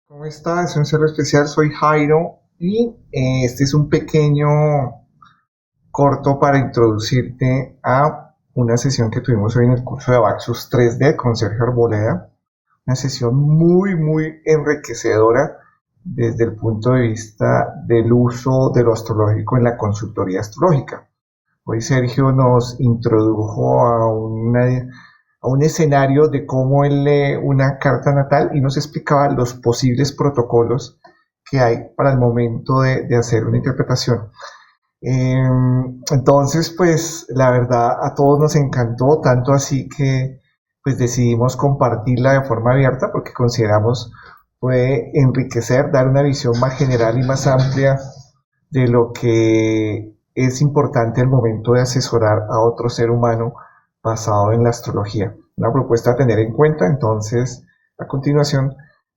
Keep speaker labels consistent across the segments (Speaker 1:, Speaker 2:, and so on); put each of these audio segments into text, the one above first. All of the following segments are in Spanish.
Speaker 1: ¿Cómo está? Es un ser especial, soy Jairo y este es un pequeño corto para introducirte a una sesión que tuvimos hoy en el curso de Abaxus 3D con Sergio Arboleda. Una sesión muy enriquecedora desde el punto de vista del uso de lo astrológico en la consultoría astrológica. Hoy Sergio nos introdujo a un escenario de cómo él lee una carta natal y nos explicaba los posibles protocolos que hay para el momento de hacer una interpretación. Entonces, pues la verdad a todos nos encantó, tanto así que pues decidimos compartirla de forma abierta porque consideramos puede enriquecer, dar una visión más general y más amplia de lo que es importante al momento de asesorar a otro ser humano basado en la astrología. Una propuesta a tener en cuenta, entonces a continuación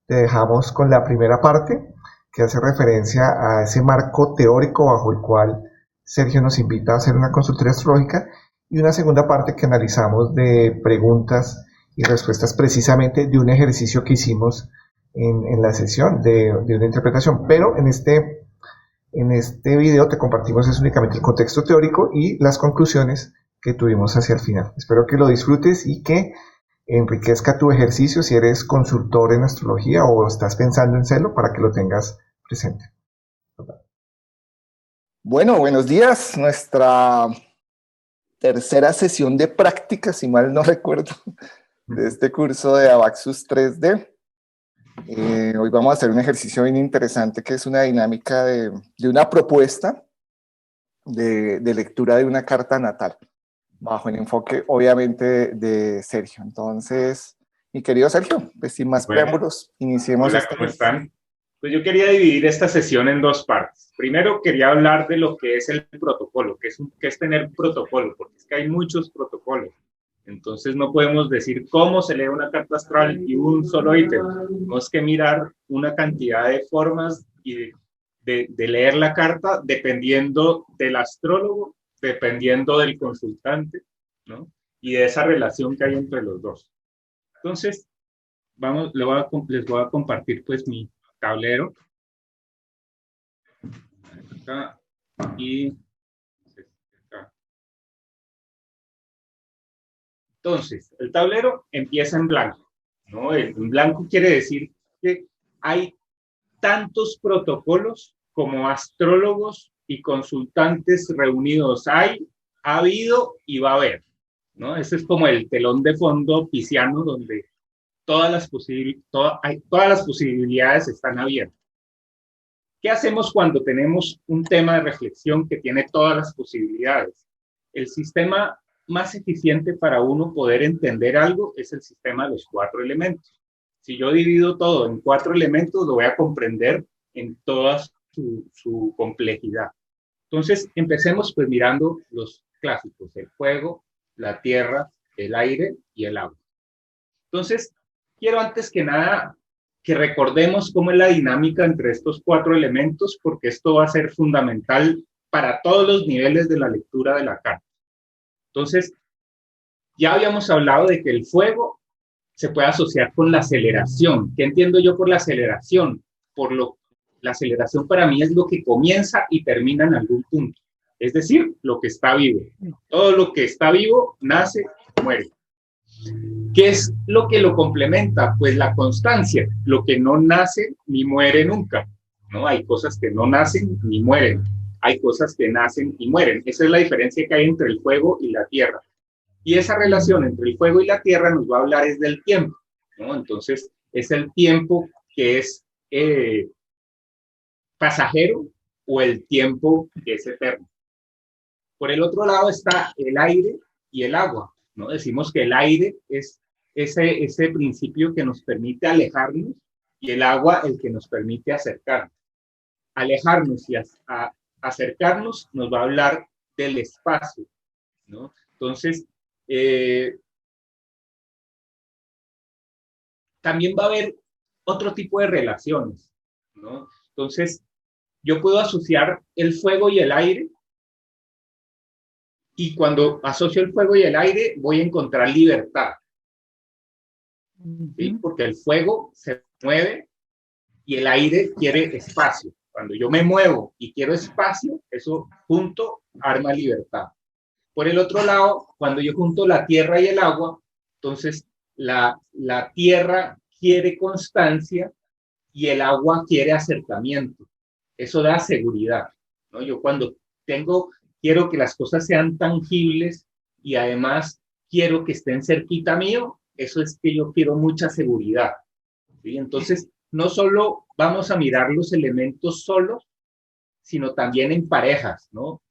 Speaker 1: te dejamos con la primera parte que hace referencia a ese marco teórico bajo el cual Sergio nos invita a hacer una consultoría astrológica y una segunda parte que analizamos de preguntas y respuestas precisamente de un ejercicio que hicimos en la sesión de una interpretación. Pero en este video te compartimos es únicamente el contexto teórico y las conclusiones que tuvimos hacia el final. Espero que lo disfrutes y que enriquezca tu ejercicio si eres consultor en astrología o estás pensando en serlo para que lo tengas presente.
Speaker 2: Bueno, buenos días. Nuestra tercera sesión de práctica, si mal no recuerdo, de este curso de Abaxus 3D. Hoy vamos a hacer un ejercicio bien interesante que es una dinámica de una propuesta de lectura de una carta natal, bajo el enfoque, obviamente, de Sergio. Entonces, mi querido Sergio, pues sin más preámbulos, iniciemos.
Speaker 3: Hola, ¿cómo están? Pues yo quería dividir esta sesión en dos partes. Primero quería hablar de lo que es el protocolo, que es tener protocolo, porque es que hay muchos protocolos. Entonces no podemos decir cómo se lee una carta astral y un solo ítem. Tenemos que mirar una cantidad de formas y de leer la carta dependiendo del astrólogo, dependiendo del consultante, ¿no? Y de esa relación que hay entre los dos. Entonces, les voy a compartir pues mi tablero. Acá y acá. Entonces, el tablero empieza en blanco, ¿no? En blanco quiere decir que hay tantos protocolos como astrólogos y consultantes reunidos ha habido y va a haber, ¿no? Ese es como el telón de fondo pisciano donde todas las posibilidades están abiertas. ¿Qué hacemos cuando tenemos un tema de reflexión que tiene todas las posibilidades? El sistema más eficiente para uno poder entender algo es el sistema de los 4 elementos. Si yo divido todo en 4 elementos, lo voy a comprender en toda su complejidad. Entonces, empecemos pues mirando los clásicos, el fuego, la tierra, el aire y el agua. Entonces, quiero antes que nada que recordemos cómo es la dinámica entre estos 4 elementos, porque esto va a ser fundamental para todos los niveles de la lectura de la carta. Entonces, ya habíamos hablado de que el fuego se puede asociar con la aceleración. ¿Qué entiendo yo por la aceleración? La aceleración para mí es lo que comienza y termina en algún punto. Es decir, lo que está vivo. Todo lo que está vivo nace y muere. ¿Qué es lo que lo complementa? Pues la constancia, lo que no nace ni muere nunca, ¿no? Hay cosas que no nacen ni mueren, hay cosas que nacen y mueren. Esa es la diferencia que hay entre el fuego y la tierra. Y esa relación entre el fuego y la tierra nos va a hablar es del tiempo, ¿no? Entonces, es el tiempo que es pasajero o el tiempo que es eterno. Por el otro lado está el aire y el agua, ¿no? Decimos que el aire es ese principio que nos permite alejarnos y el agua el que nos permite acercarnos. Alejarnos y acercarnos nos va a hablar del espacio, ¿no? Entonces, también va a haber otro tipo de relaciones, ¿no? Entonces, yo puedo asociar el fuego y el aire y cuando asocio el fuego y el aire voy a encontrar libertad. ¿Sí? Porque el fuego se mueve y el aire quiere espacio. Cuando yo me muevo y quiero espacio, eso junto arma libertad. Por el otro lado, cuando yo junto la tierra y el agua, entonces la tierra quiere constancia y el agua quiere acercamiento. Eso da seguridad, ¿no? Yo cuando quiero que las cosas sean tangibles y además quiero que estén cerquita mío, eso es que yo quiero mucha seguridad, ¿sí? Entonces, no solo vamos a mirar los elementos solos, sino también en parejas, ¿no?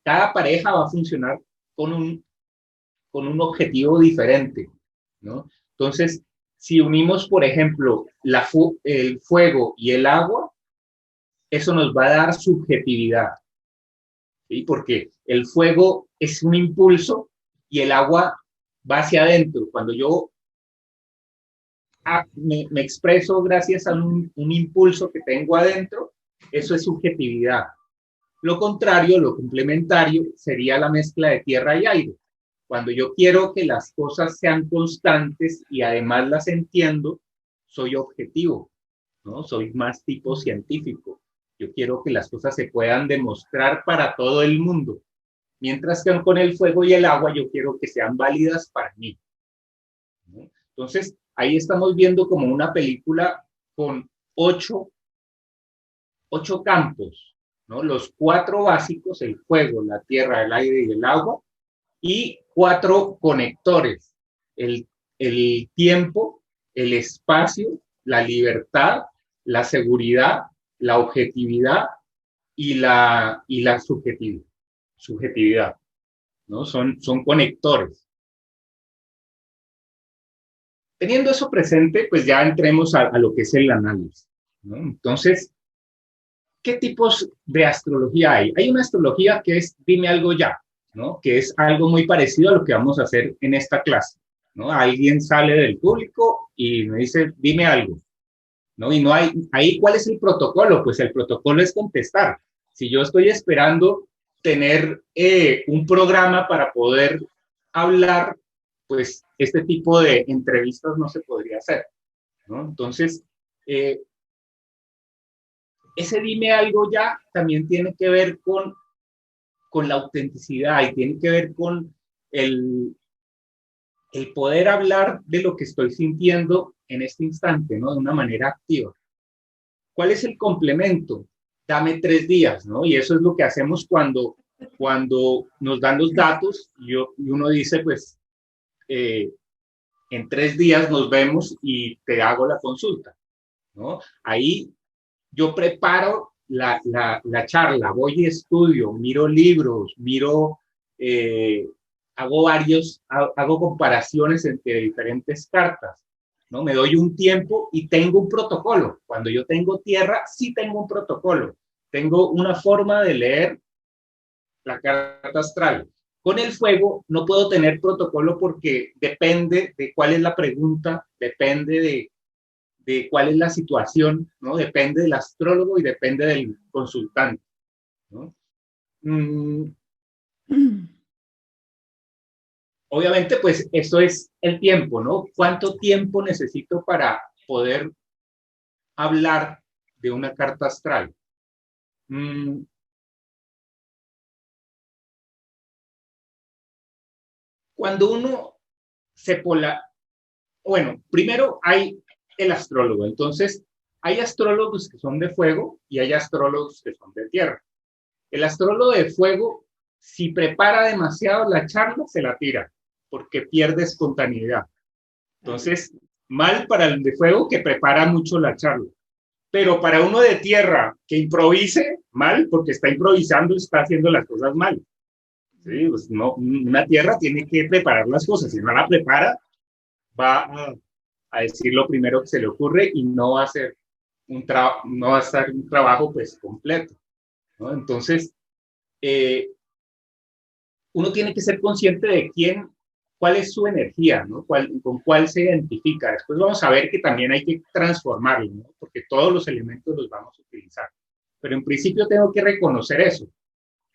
Speaker 3: Cada pareja va a funcionar con un objetivo diferente, ¿no? Entonces, si unimos, por ejemplo, el fuego y el agua, eso nos va a dar subjetividad, ¿sí? Porque el fuego es un impulso y el agua va hacia adentro. Cuando yo me expreso gracias a un impulso que tengo adentro, eso es subjetividad. Lo contrario, lo complementario, sería la mezcla de tierra y aire. Cuando yo quiero que las cosas sean constantes y además las entiendo, soy objetivo, ¿no? Soy más tipo científico. Yo quiero que las cosas se puedan demostrar para todo el mundo. Mientras que con el fuego y el agua yo quiero que sean válidas para mí, ¿no? Entonces, ahí estamos viendo como una película con ocho campos, ¿no? Los 4 básicos, el fuego, la tierra, el aire y el agua, y 4 conectores, el tiempo, el espacio, la libertad, la seguridad, la objetividad y la subjetividad, ¿no? Son conectores. Teniendo eso presente, pues ya entremos a lo que es el análisis, ¿no? Entonces, ¿qué tipos de astrología hay? Hay una astrología que es dime algo ya, ¿no? Que es algo muy parecido a lo que vamos a hacer en esta clase, ¿no? Alguien sale del público y me dice, dime algo, ¿no? Y no hay, ahí, ¿cuál es el protocolo? Pues el protocolo es contestar. Si yo estoy esperando tener un programa para poder hablar, pues este tipo de entrevistas no se podría hacer, ¿no? Entonces, ese dime algo ya también tiene que ver con la autenticidad y tiene que ver con el poder hablar de lo que estoy sintiendo en este instante, ¿no? De una manera activa. ¿Cuál es el complemento? Dame 3 días, ¿no? Y eso es lo que hacemos cuando nos dan los datos y uno dice, pues, en 3 días nos vemos y te hago la consulta, ¿no? Ahí yo preparo la charla, voy y estudio, miro libros, hago comparaciones entre diferentes cartas, ¿no? Me doy un tiempo y tengo un protocolo. Cuando yo tengo tierra, sí tengo un protocolo. Tengo una forma de leer la carta astral. Con el fuego no puedo tener protocolo porque depende de cuál es la pregunta, depende de cuál es la situación, ¿no? Depende del astrólogo y depende del consultante, ¿no? Obviamente, pues eso es el tiempo, ¿no? ¿Cuánto tiempo necesito para poder hablar de una carta astral? Cuando uno bueno, primero hay el astrólogo, entonces hay astrólogos que son de fuego y hay astrólogos que son de tierra. El astrólogo de fuego, si prepara demasiado la charla, se la tira, porque pierde espontaneidad. Entonces, mal para el de fuego que prepara mucho la charla. Pero para uno de tierra que improvise, mal, porque está improvisando, está haciendo las cosas mal. ¿Sí? Pues no, una tierra tiene que preparar las cosas. Si no la prepara, va a decir lo primero que se le ocurre y no va a ser un trabajo pues completo, ¿no? Entonces, uno tiene que ser consciente de cuál es su energía, ¿no? Con cuál se identifica. Después vamos a ver que también hay que transformarlo, ¿no? Porque todos los elementos los vamos a utilizar. Pero en principio tengo que reconocer eso.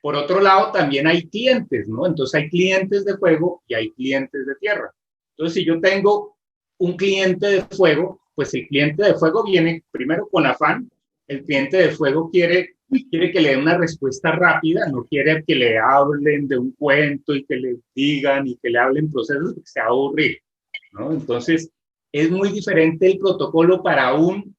Speaker 3: Por otro lado, también hay clientes, ¿no? Entonces hay clientes de fuego y hay clientes de tierra. Entonces, si yo tengo un cliente de fuego, pues el cliente de fuego viene primero con afán. El cliente de fuego quiere que le den una respuesta rápida, no quiere que le hablen de un cuento y que le digan y que le hablen procesos, porque se va a aburrir, ¿no? Entonces, es muy diferente el protocolo para un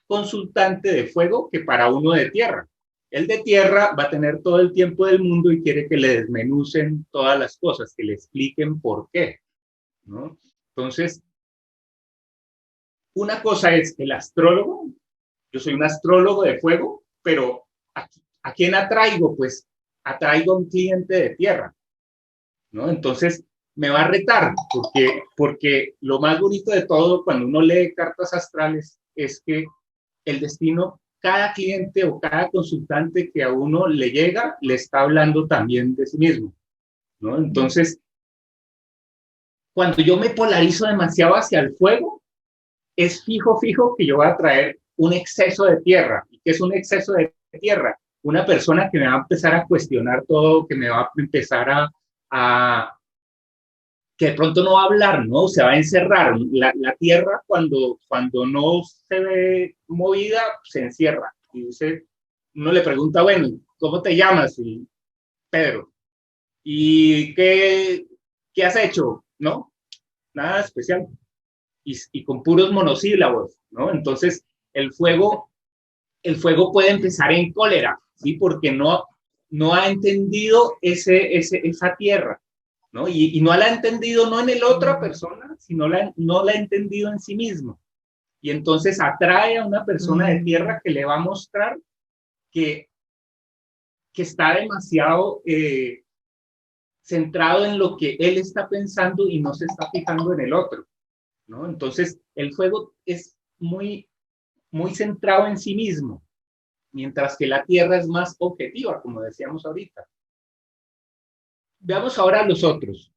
Speaker 3: consultante de fuego que para uno de tierra. El de tierra va a tener todo el tiempo del mundo y quiere que le desmenucen todas las cosas, que le expliquen por qué, ¿no? Entonces, una cosa es el astrólogo. Yo soy un astrólogo de fuego, pero ¿a quién atraigo? Pues atraigo a un cliente de tierra, ¿no? Entonces me va a retar, porque lo más bonito de todo cuando uno lee cartas astrales es que el destino, cada cliente o cada consultante que a uno le llega, le está hablando también de sí mismo, ¿no? Entonces, cuando yo me polarizo demasiado hacia el fuego, es fijo que yo voy a traer un exceso de tierra. ¿Y qué es un exceso de tierra? Una persona que me va a empezar a cuestionar todo, que me va a empezar que de pronto no va a hablar, ¿no? Se va a encerrar. La tierra cuando no se ve movida, se encierra. Y uno le pregunta, bueno, ¿cómo te llamas? Y Pedro. ¿Y qué has hecho? ¿No? Nada especial. Y con puros monosílabos, ¿no? Entonces, el fuego puede empezar en cólera, ¿sí? Porque no ha entendido esa tierra, ¿no? Y no la ha entendido no en el otra persona, sino no la ha entendido en sí mismo. Y entonces atrae a una persona de tierra que le va a mostrar que está demasiado centrado en lo que él está pensando y no se está fijando en el otro, ¿no? Entonces, el fuego es muy, muy centrado en sí mismo, mientras que la tierra es más objetiva, como decíamos ahorita. Veamos ahora los otros.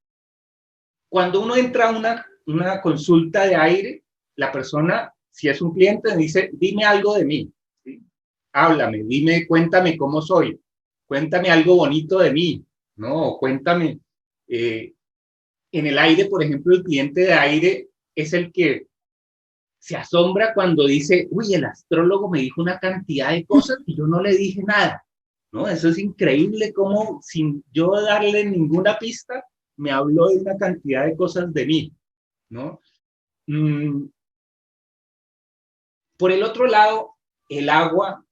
Speaker 3: Cuando uno entra a una consulta de aire, la persona, si es un cliente, dice, dime algo de mí, ¿sí? Háblame, dime, cuéntame cómo soy, cuéntame algo bonito de mí, ¿no? Cuéntame. En el aire, por ejemplo, el cliente de aire es el que se asombra cuando dice, uy, el astrólogo me dijo una cantidad de cosas y yo no le dije nada, ¿no? Eso es increíble como sin yo darle ninguna pista, me habló de una cantidad de cosas de mí, ¿no? Por el otro lado, el agua,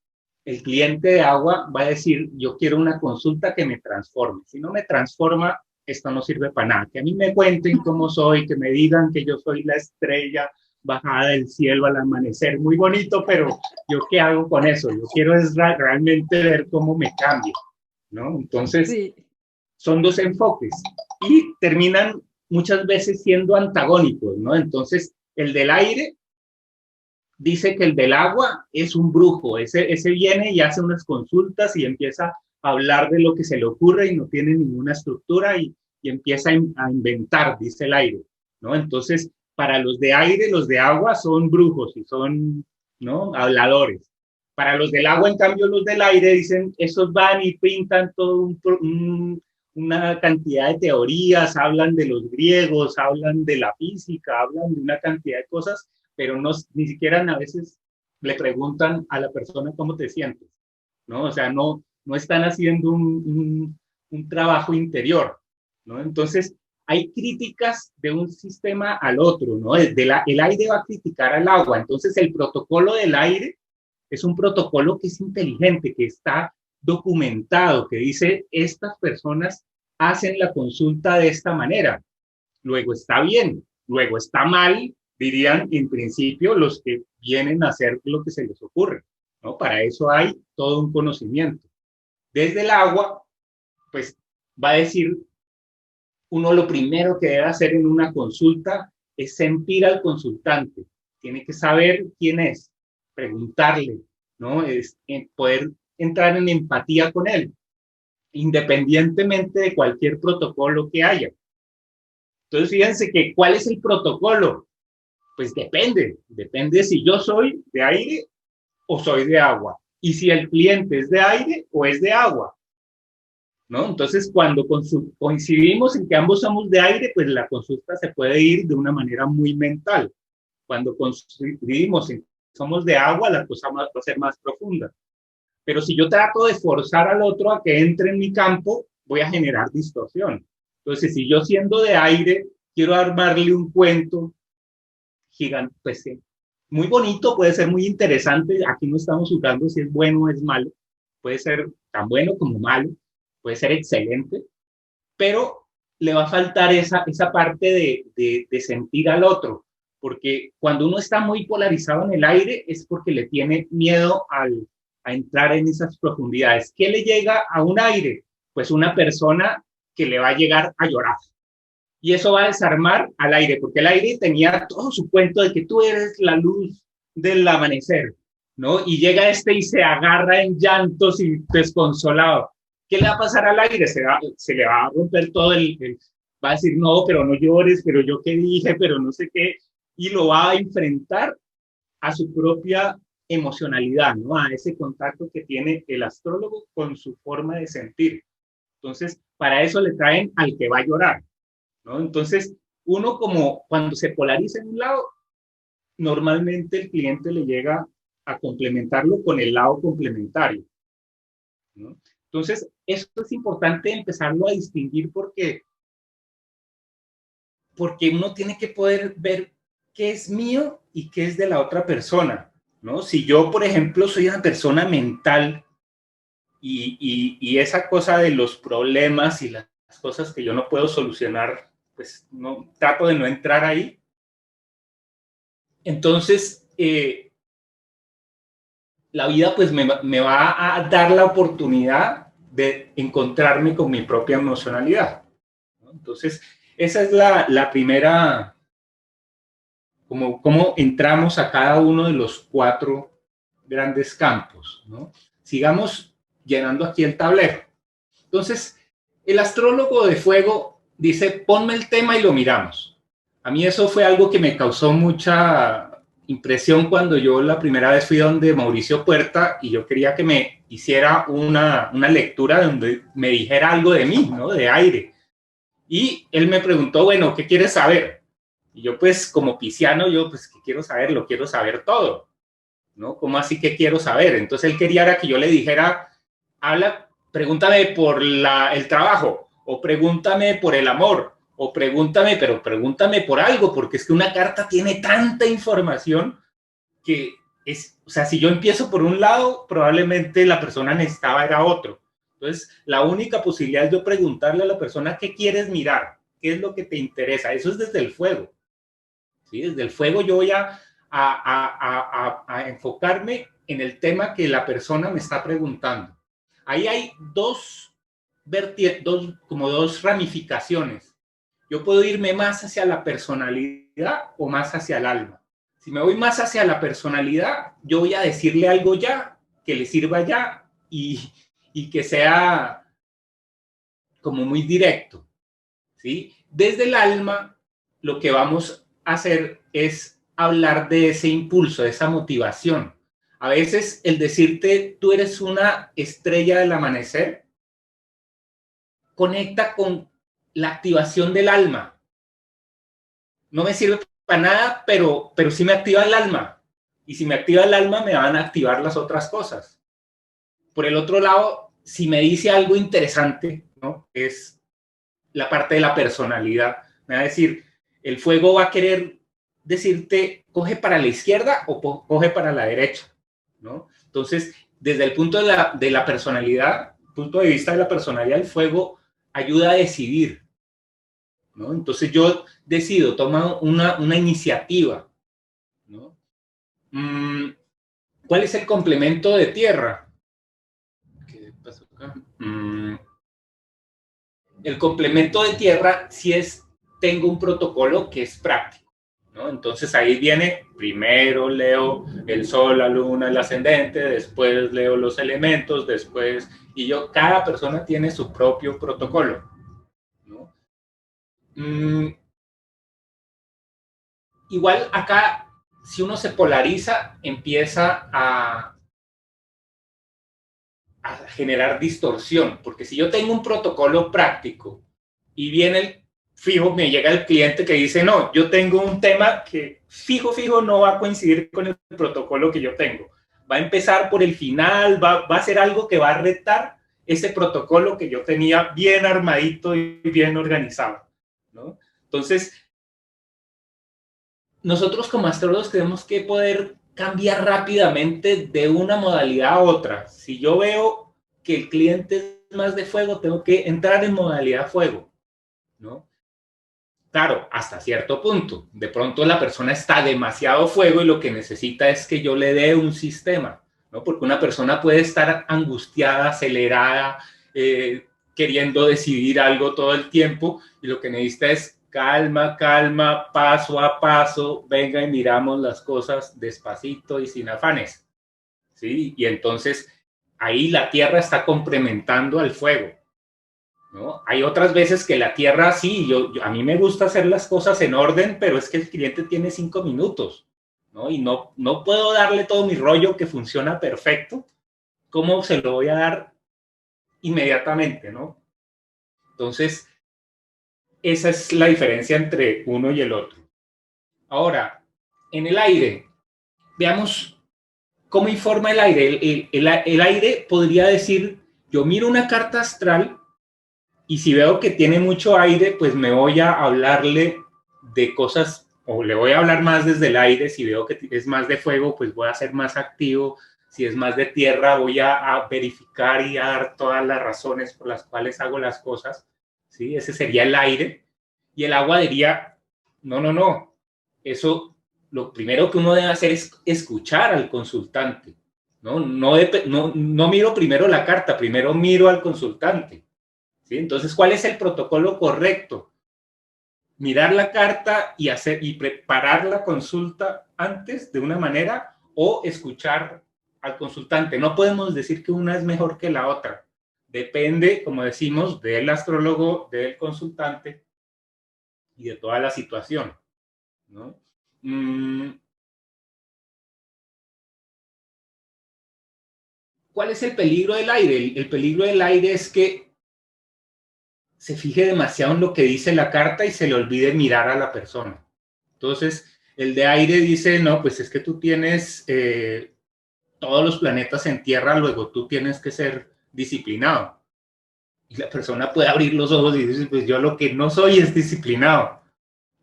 Speaker 3: el cliente de agua va a decir, yo quiero una consulta que me transforme. Si no me transforma, esto no sirve para nada. Que a mí me cuenten cómo soy, que me digan que yo soy la estrella bajada del cielo al amanecer, muy bonito, pero ¿yo qué hago con eso? Yo quiero es realmente ver cómo me cambia, ¿no? Entonces, sí, son dos enfoques y terminan muchas veces siendo antagónicos, ¿no? Entonces, el del aire dice que el del agua es un brujo, ese viene y hace unas consultas y empieza a hablar de lo que se le ocurre y no tiene ninguna estructura y empieza a inventar, dice el aire, ¿no? Entonces, para los de aire, los de agua son brujos y son, ¿no?, habladores. Para los del agua, en cambio, los del aire dicen, esos van y pintan todo una cantidad de teorías, hablan de los griegos, hablan de la física, hablan de una cantidad de cosas, pero ni siquiera a veces le preguntan a la persona cómo te sientes, ¿no? O sea, no están haciendo un trabajo interior, ¿no? Entonces, hay críticas de un sistema al otro, ¿no? El aire va a criticar al agua, entonces el protocolo del aire es un protocolo que es inteligente, que está documentado, que dice, estas personas hacen la consulta de esta manera, luego está bien, luego está mal, dirían en principio los que vienen a hacer lo que se les ocurre, ¿no? Para eso hay todo un conocimiento. Desde el agua, pues va a decir, uno lo primero que debe hacer en una consulta es sentir al consultante. Tiene que saber quién es, preguntarle, ¿no? Es poder entrar en empatía con él, independientemente de cualquier protocolo que haya. Entonces, fíjense que, ¿cuál es el protocolo? Pues depende si yo soy de aire o soy de agua, y si el cliente es de aire o es de agua, ¿no? Entonces, cuando coincidimos en que ambos somos de aire, pues la consulta se puede ir de una manera muy mental, Cuando construimos, somos de agua, la cosa va a ser más profunda. Pero si yo trato de forzar al otro a que entre en mi campo, voy a generar distorsión. Entonces, si yo siendo de aire, quiero armarle un cuento gigante, pues muy bonito, puede ser muy interesante. Aquí no estamos jugando si es bueno o es malo. Puede ser tan bueno como malo, puede ser excelente, pero le va a faltar esa parte de sentir al otro, porque cuando uno está muy polarizado en el aire es porque le tiene miedo a entrar en esas profundidades. ¿Qué le llega a un aire? Pues una persona que le va a llegar a llorar. Y eso va a desarmar al aire, porque el aire tenía todo su cuento de que tú eres la luz del amanecer, ¿no? Y llega este y se agarra en llantos y desconsolado. ¿Qué le va a pasar al aire? Se le va a romper todo va a decir, no, pero no llores, pero yo qué dije, pero no sé qué, y lo va a enfrentar a su propia emocionalidad, ¿no? A ese contacto que tiene el astrólogo con su forma de sentir. Entonces, para eso le traen al que va a llorar, ¿no? Entonces, uno como cuando se polariza en un lado, normalmente el cliente le llega a complementarlo con el lado complementario, ¿no? Entonces, esto es importante empezarlo a distinguir porque uno tiene que poder ver qué es mío y qué es de la otra persona, ¿no? Si yo, por ejemplo, soy una persona mental y esa cosa de los problemas y las cosas que yo no puedo solucionar, pues no, trato de no entrar ahí. Entonces, la vida pues me va a dar la oportunidad de encontrarme con mi propia emocionalidad, ¿no? Entonces, esa es la primera, cómo entramos a cada uno de los 4 grandes campos, ¿no? Sigamos llenando aquí el tablero. Entonces, el astrólogo de fuego dice, ponme el tema y lo miramos. A mí eso fue algo que me causó mucha impresión cuando yo la primera vez fui donde Mauricio Puerta y yo quería que me hiciera una lectura donde me dijera algo de mí, ¿no? De aire. Y él me preguntó, bueno, ¿qué quieres saber? Y yo pues como pisciano, yo pues ¿qué quiero saber? Lo quiero saber todo, ¿no? ¿Cómo así que quiero saber? Entonces él quería era que yo le dijera, pregúntame por el trabajo, o pregúntame por el amor, o pero pregúntame por algo, porque es que una carta tiene tanta información que o sea, si yo empiezo por un lado, probablemente la persona necesitaba era otro. Entonces, la única posibilidad es yo preguntarle a la persona qué quieres mirar, qué es lo que te interesa. Eso es desde el fuego, ¿sí? Desde el fuego yo voy a enfocarme en el tema que la persona me está preguntando. Ahí hay como dos ramificaciones. Yo puedo irme más hacia la personalidad o más hacia el alma. Si me voy más hacia la personalidad, yo voy a decirle algo ya, que le sirva ya y que sea como muy directo, ¿sí? Desde el alma, lo que vamos a hacer es hablar de ese impulso, de esa motivación. A veces el decirte tú eres una estrella del amanecer conecta con la activación del alma. No me sirve para nada, pero sí me activa el alma. Y si me activa el alma, me van a activar las otras cosas. Por el otro lado, si me dice algo interesante, ¿no? Es la parte de la personalidad. Me va a decir, el fuego va a querer decirte, coge para la izquierda o coge para la derecha, ¿no? Entonces, desde el punto de la personalidad, punto de vista de la personalidad, el fuego ayuda a decidir, ¿no? Entonces yo decido, tomo una iniciativa, ¿no? ¿Cuál es el complemento de tierra? ¿Qué pasó acá? El complemento de tierra si tengo un protocolo que es práctico, ¿no? Entonces ahí viene, primero leo el sol, la luna, el ascendente, después leo los elementos, y cada persona tiene su propio protocolo, ¿no? Igual acá, si uno se polariza, empieza a generar distorsión, porque si yo tengo un protocolo práctico y viene fijo, me llega el cliente que dice, no, yo tengo un tema que fijo no va a coincidir con el protocolo que yo tengo. Va a empezar por el final, va a ser algo que va a retar ese protocolo que yo tenía bien armadito y bien organizado, ¿no? Entonces, nosotros como astrólogos tenemos que poder cambiar rápidamente de una modalidad a otra. Si yo veo que el cliente es más de fuego, tengo que entrar en modalidad fuego, ¿no? Claro, hasta cierto punto. De pronto la persona está demasiado fuego y lo que necesita es que yo le dé un sistema, ¿no? Porque una persona puede estar angustiada, acelerada, queriendo decidir algo todo el tiempo y lo que necesita es calma, calma, paso a paso, venga y miramos las cosas despacito y sin afanes, ¿sí? Y entonces ahí la tierra está complementando al fuego, ¿no? Hay otras veces que la tierra, sí, a mí me gusta hacer las cosas en orden, pero es que el cliente tiene 5 minutos, ¿no? Y no puedo darle todo mi rollo que funciona perfecto. ¿Cómo se lo voy a dar inmediatamente, no? Entonces, esa es la diferencia entre uno y el otro. Ahora, en el aire, veamos cómo informa el aire. El aire podría decir, yo miro una carta astral y si veo que tiene mucho aire, pues me voy a hablarle de cosas, o le voy a hablar más desde el aire. Si veo que es más de fuego, pues voy a ser más activo. Si es más de tierra, voy a verificar y a dar todas las razones por las cuales hago las cosas, ¿sí? Ese sería el aire. Y el agua diría, no. Eso, lo primero que uno debe hacer es escuchar al consultante, ¿no? No miro primero la carta, primero miro al consultante, ¿sí? Entonces, ¿cuál es el protocolo correcto? Mirar la carta y preparar la consulta antes de una manera o escuchar al consultante. No podemos decir que una es mejor que la otra. Depende, como decimos, del astrólogo, del consultante y de toda la situación, ¿no? ¿Cuál es el peligro del aire? El peligro del aire es que se fije demasiado en lo que dice la carta y se le olvide mirar a la persona. Entonces, el de aire dice, no, pues es que tú tienes todos los planetas en tierra, luego tú tienes que ser disciplinado. Y la persona puede abrir los ojos y decir, pues yo lo que no soy es disciplinado,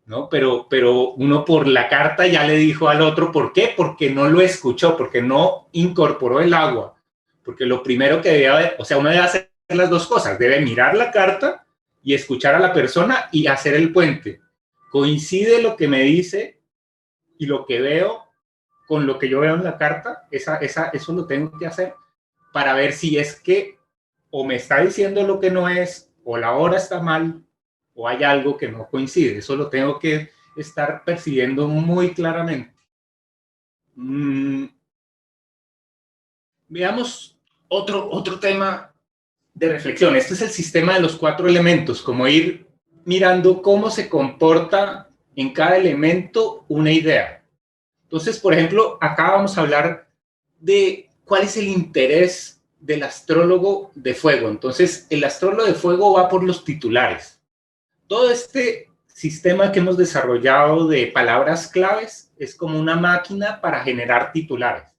Speaker 3: ¿no? Pero uno por la carta ya le dijo al otro, ¿por qué? Porque no lo escuchó, porque no incorporó el agua. Porque lo primero que debe, o sea, uno debe hacer las dos cosas, debe mirar la carta y escuchar a la persona y hacer el puente. Coincide lo que me dice y lo que veo con lo que yo veo en la carta, eso lo tengo que hacer para ver si es que o me está diciendo lo que no es, o la hora está mal, o hay algo que no coincide. Eso lo tengo que estar percibiendo muy claramente. Veamos otro tema de reflexión. Este es el sistema de los 4 elementos, como ir mirando cómo se comporta en cada elemento una idea. Entonces, por ejemplo, acá vamos a hablar de cuál es el interés del astrólogo de fuego. Entonces, el astrólogo de fuego va por los titulares. Todo este sistema que hemos desarrollado de palabras claves es como una máquina para generar titulares,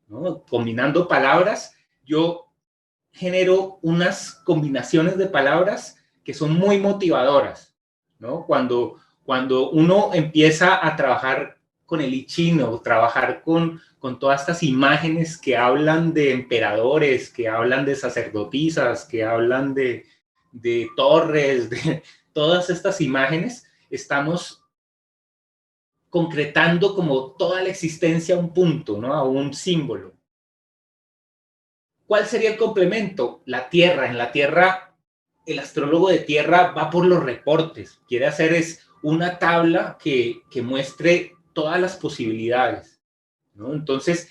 Speaker 3: ¿no? Combinando palabras, yo genero unas combinaciones de palabras que son muy motivadoras, ¿no? Cuando uno empieza a trabajar con el I Ching o trabajar con todas estas imágenes que hablan de emperadores, que hablan de sacerdotisas, que hablan de torres, de todas estas imágenes, estamos concretando como toda la existencia a un punto, ¿no? A un símbolo. ¿Cuál sería el complemento? La Tierra. En la Tierra, el astrólogo de Tierra va por los reportes. Quiere hacer es una tabla que muestre todas las posibilidades, ¿no? Entonces,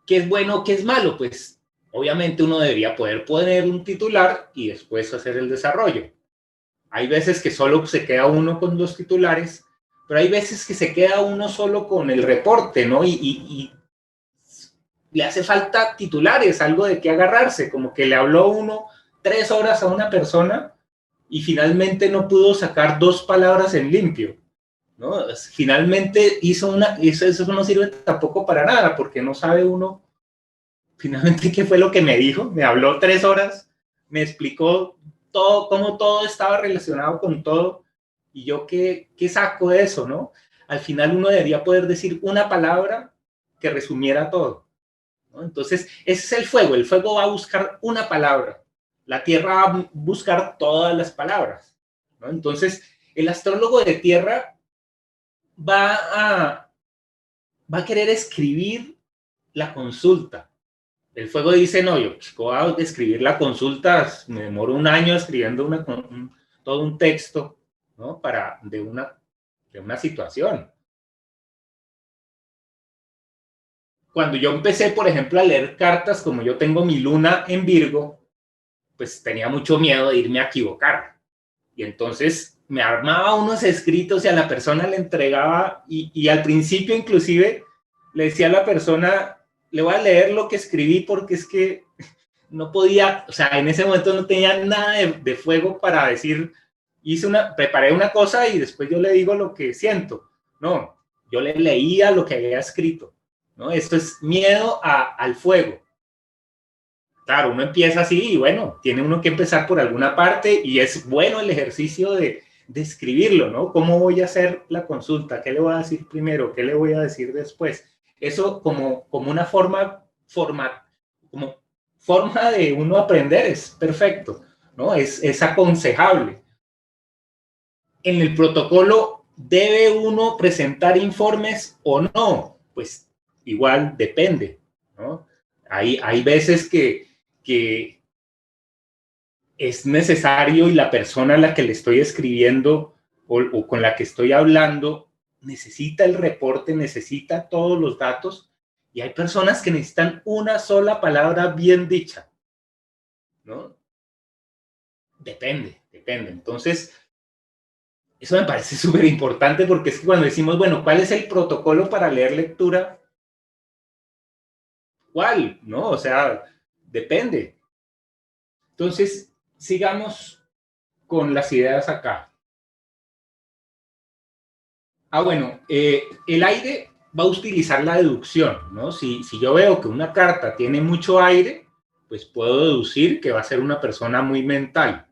Speaker 3: ¿qué es bueno, qué es malo? Pues obviamente uno debería poder poner un titular y después hacer el desarrollo. Hay veces que solo se queda uno con los titulares, pero hay veces que se queda uno solo con el reporte, ¿no? Y le hace falta titulares, algo de qué agarrarse, como que le habló uno 3 horas a una persona y finalmente no pudo sacar 2 palabras en limpio, ¿no? Finalmente eso no sirve tampoco para nada, porque no sabe uno finalmente qué fue lo que me dijo. Me habló 3 horas, me explicó todo, cómo todo estaba relacionado con todo, y yo qué saco de eso, ¿no? Al final uno debería poder decir una palabra que resumiera todo, ¿no? Entonces, ese es el fuego va a buscar una palabra, la tierra va a buscar todas las palabras, ¿no? Entonces, el astrólogo de tierra va a querer escribir la consulta. El fuego dice, no, yo voy a escribir la consulta, me demoro un año escribiendo todo un texto, ¿no? De una situación. Cuando yo empecé, por ejemplo, a leer cartas, como yo tengo mi luna en Virgo, pues tenía mucho miedo de irme a equivocar. Y entonces me armaba unos escritos y a la persona le entregaba, y al principio inclusive le decía a la persona, le voy a leer lo que escribí porque es que no podía, o sea, en ese momento no tenía nada de fuego para decir, preparé una cosa y después yo le digo lo que siento. No, yo le leía lo que había escrito, ¿no? Esto es miedo al fuego. Claro, uno empieza así y bueno, tiene uno que empezar por alguna parte y es bueno el ejercicio de escribirlo, ¿no? ¿Cómo voy a hacer la consulta? ¿Qué le voy a decir primero? ¿Qué le voy a decir después? Eso como una forma de uno aprender es perfecto, ¿no? Es aconsejable. En el protocolo, ¿debe uno presentar informes o no? Pues igual depende, ¿no? Hay veces que es necesario y la persona a la que le estoy escribiendo o con la que estoy hablando necesita el reporte, necesita todos los datos, y hay personas que necesitan una sola palabra bien dicha, ¿no? Depende. Entonces, eso me parece súper importante porque es que cuando decimos, bueno, ¿cuál es el protocolo para leer lectura? ¿Cuál? ¿No? O sea, depende. Entonces, sigamos con las ideas acá. Bueno, el aire va a utilizar la deducción, ¿no? Si yo veo que una carta tiene mucho aire, pues puedo deducir que va a ser una persona muy mental.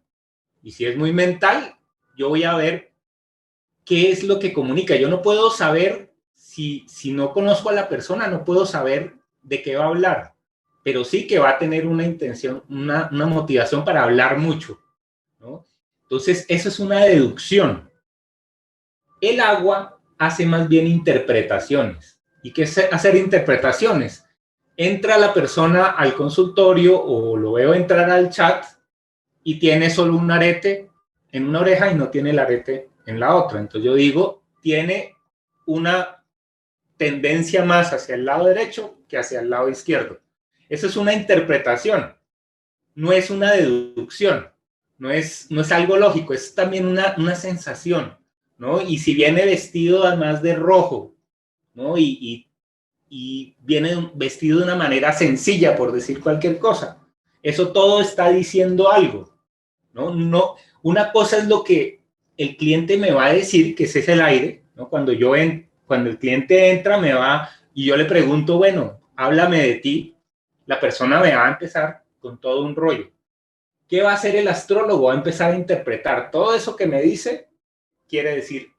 Speaker 3: Y si es muy mental, yo voy a ver qué es lo que comunica. Yo no puedo saber, si no conozco a la persona, no puedo saber de qué va a hablar, pero sí que va a tener una intención, una motivación para hablar mucho, ¿no? Entonces, eso es una deducción. El agua hace más bien interpretaciones. ¿Y qué es hacer interpretaciones? Entra la persona al consultorio o lo veo entrar al chat y tiene solo un arete en una oreja y no tiene el arete en la otra. Entonces yo digo, tiene una tendencia más hacia el lado derecho que hacia el lado izquierdo. Eso es una interpretación, no es una deducción, no es algo lógico, es también una sensación, ¿no? Y si viene vestido además de rojo, ¿no? Y viene vestido de una manera sencilla, por decir cualquier cosa, eso todo está diciendo algo, ¿no? Una cosa es lo que el cliente me va a decir, que ese es el aire, ¿no? Cuando el cliente entra, y yo le pregunto, bueno, háblame de ti, la persona me va a empezar con todo un rollo. ¿Qué va a hacer el astrólogo? Va a empezar a interpretar todo eso que me dice, quiere decir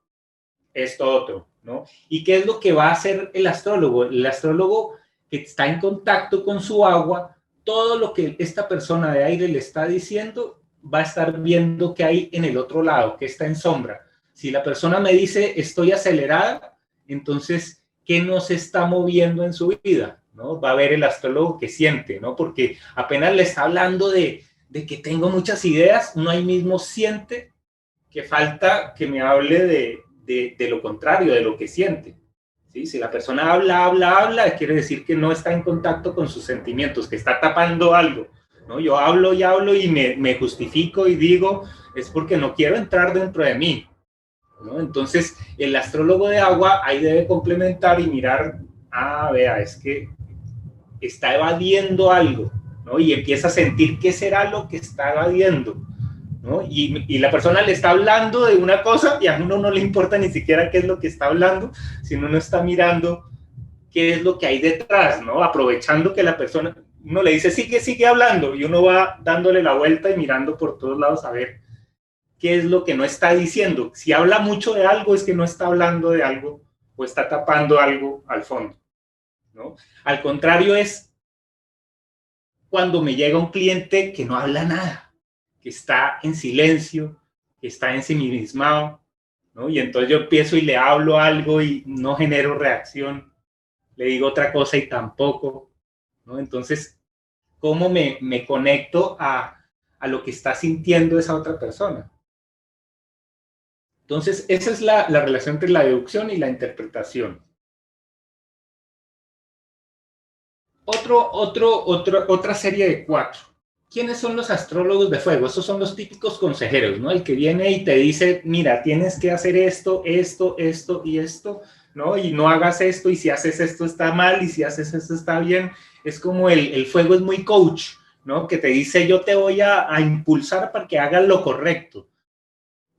Speaker 3: esto otro, ¿no? ¿Y qué es lo que va a hacer el astrólogo? El astrólogo que está en contacto con su agua, todo lo que esta persona de aire le está diciendo, va a estar viendo qué hay en el otro lado, que está en sombra. Si la persona me dice estoy acelerada, entonces, ¿qué no se está moviendo en su vida? ¿No? Va a ver el astrólogo que siente, ¿no? Porque apenas le está hablando de que tengo muchas ideas, uno ahí mismo siente que falta que me hable de lo contrario, de lo que siente. ¿Sí? Si la persona habla, quiere decir que no está en contacto con sus sentimientos, que está tapando algo, ¿no? Yo hablo y me justifico y digo, es porque no quiero entrar dentro de mí, ¿no? Entonces, el astrólogo de agua ahí debe complementar y mirar, vea, es que está evadiendo algo, ¿no? Y empieza a sentir qué será lo que está evadiendo, ¿no? Y la persona le está hablando de una cosa y a uno no le importa ni siquiera qué es lo que está hablando, sino uno está mirando qué es lo que hay detrás, ¿no? Aprovechando que la persona, uno le dice, sigue hablando, y uno va dándole la vuelta y mirando por todos lados a ver qué es lo que no está diciendo. Si habla mucho de algo, es que no está hablando de algo o está tapando algo al fondo, ¿no? Al contrario es cuando me llega un cliente que no habla nada, que está en silencio, que está ensimismado, ¿no? Y entonces yo empiezo y le hablo algo y no genero reacción, le digo otra cosa y tampoco, ¿no? Entonces, ¿cómo me conecto a lo que está sintiendo esa otra persona? Entonces, esa es la relación entre la deducción y la interpretación. Otra serie de 4. ¿Quiénes son los astrólogos de fuego? Esos son los típicos consejeros, ¿no? El que viene y te dice, mira, tienes que hacer esto, esto, esto y esto, ¿no? Y no hagas esto, y si haces esto está mal, y si haces esto está bien. Es como el fuego es muy coach, ¿no? Que te dice, yo te voy a impulsar para que hagas lo correcto.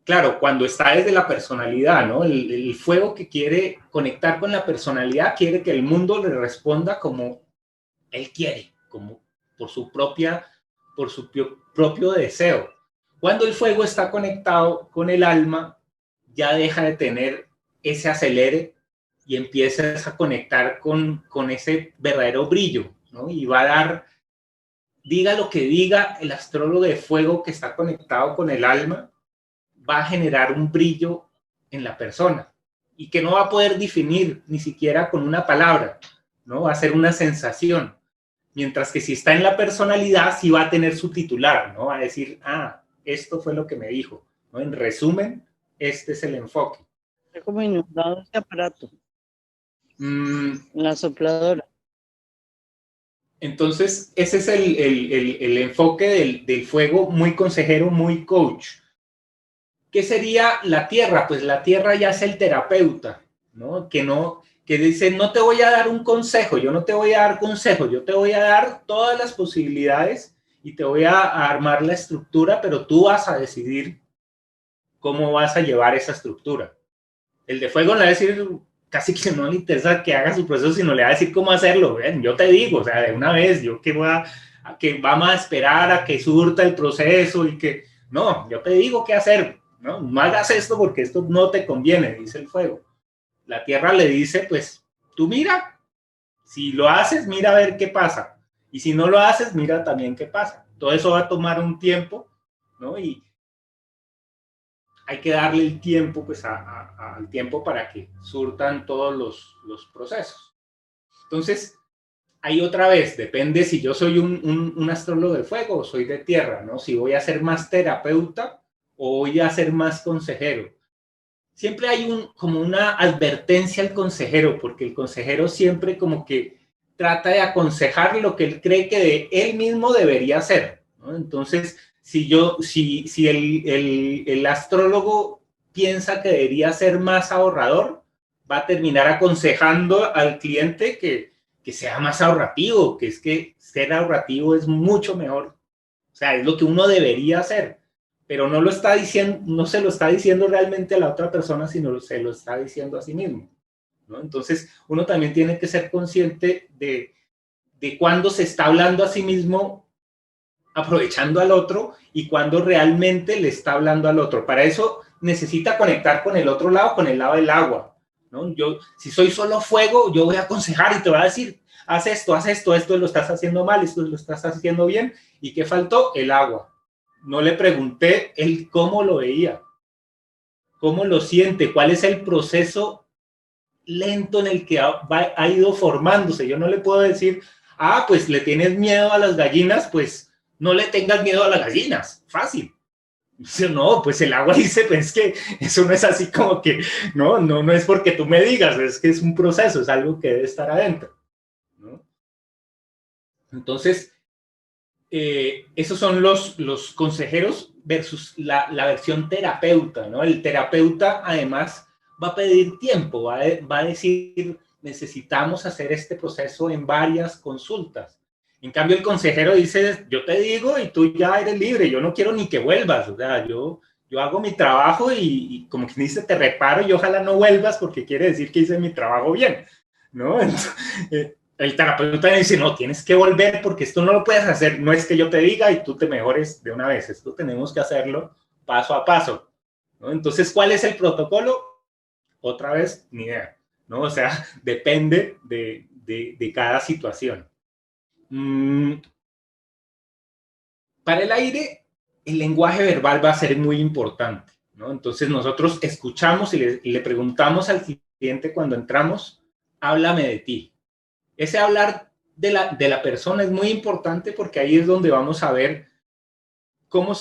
Speaker 3: Claro, cuando está desde la personalidad, ¿no? El fuego que quiere conectar con la personalidad quiere que el mundo le responda como él quiere, como por su propio deseo. Cuando el fuego está conectado con el alma, ya deja de tener ese acelere y empiezas a conectar con ese verdadero brillo, ¿no? Y va a dar, diga lo que diga el astrólogo de fuego que está conectado con el alma, va a generar un brillo en la persona y que no va a poder definir ni siquiera con una palabra, ¿no? Va a ser una sensación. Mientras que si está en la personalidad, sí va a tener su titular, ¿no? Va a decir, esto fue lo que me dijo, ¿no? En resumen, este es el enfoque.
Speaker 4: Está como inundado este aparato. La sopladora.
Speaker 3: Entonces, ese es el enfoque del fuego, muy consejero, muy coach. ¿Qué sería la tierra? Pues la tierra ya es el terapeuta, ¿no? Que dice, no te voy a dar un consejo, yo no te voy a dar consejo, yo te voy a dar todas las posibilidades y te voy a armar la estructura, pero tú vas a decidir cómo vas a llevar esa estructura. El de fuego le va a decir, casi que no le interesa que haga su proceso, sino le va a decir cómo hacerlo. ¿Ven? Yo te digo, o sea, de una vez, yo que vamos a esperar a que surta el proceso y que, no, yo te digo qué hacer. No hagas esto porque esto no te conviene, dice el fuego. La tierra le dice, pues, tú mira, si lo haces, mira a ver qué pasa. Y si no lo haces, mira también qué pasa. Todo eso va a tomar un tiempo, ¿no? Y hay que darle el tiempo, pues, al tiempo para que surtan todos los procesos. Entonces, ahí otra vez, depende si yo soy un astrólogo de fuego o soy de tierra, ¿no? Si voy a ser más terapeuta o voy a ser más consejero. Siempre hay como una advertencia al consejero, porque el consejero siempre como que trata de aconsejar lo que él cree que de él mismo debería hacer, ¿no? Entonces, si el astrólogo piensa que debería ser más ahorrador, va a terminar aconsejando al cliente que sea más ahorrativo, que es que ser ahorrativo es mucho mejor. O sea, es lo que uno debería hacer, pero no lo está diciendo, no se lo está diciendo realmente a la otra persona, sino se lo está diciendo a sí mismo, ¿no? Entonces, uno también tiene que ser consciente de cuándo se está hablando a sí mismo, aprovechando al otro, y cuándo realmente le está hablando al otro. Para eso necesita conectar con el otro lado, con el lado del agua, ¿no? Yo, si soy solo fuego, yo voy a aconsejar y te voy a decir, haz esto, esto lo estás haciendo mal, esto lo estás haciendo bien. ¿Y qué faltó? El agua. No le pregunté él cómo lo veía, cómo lo siente, cuál es el proceso lento en el que ha ido formándose. Yo no le puedo decir, pues le tienes miedo a las gallinas, pues no le tengas miedo a las gallinas, fácil. No, pues el agua dice, pues que eso no es así como que, no es porque tú me digas, es que es un proceso, es algo que debe estar adentro, ¿no? Entonces, esos son los consejeros versus la versión terapeuta, ¿no? El terapeuta además va a pedir tiempo, va a decir, necesitamos hacer este proceso en varias consultas. En cambio, el consejero dice, yo te digo y tú ya eres libre, yo no quiero ni que vuelvas, o sea, yo hago mi trabajo y como que dice, te reparo y ojalá no vuelvas porque quiere decir que hice mi trabajo bien, ¿no? Entonces, el terapeuta dice, no, tienes que volver porque esto no lo puedes hacer, no es que yo te diga y tú te mejores de una vez, esto tenemos que hacerlo paso a paso, ¿no? Entonces, ¿cuál es el protocolo? Otra vez, ni idea, ¿no? O sea, depende de cada situación. Para el aire, el lenguaje verbal va a ser muy importante, ¿no? Entonces nosotros escuchamos y le preguntamos al cliente cuando entramos, háblame de ti. Ese hablar de la persona es muy importante porque ahí es donde vamos a ver cómo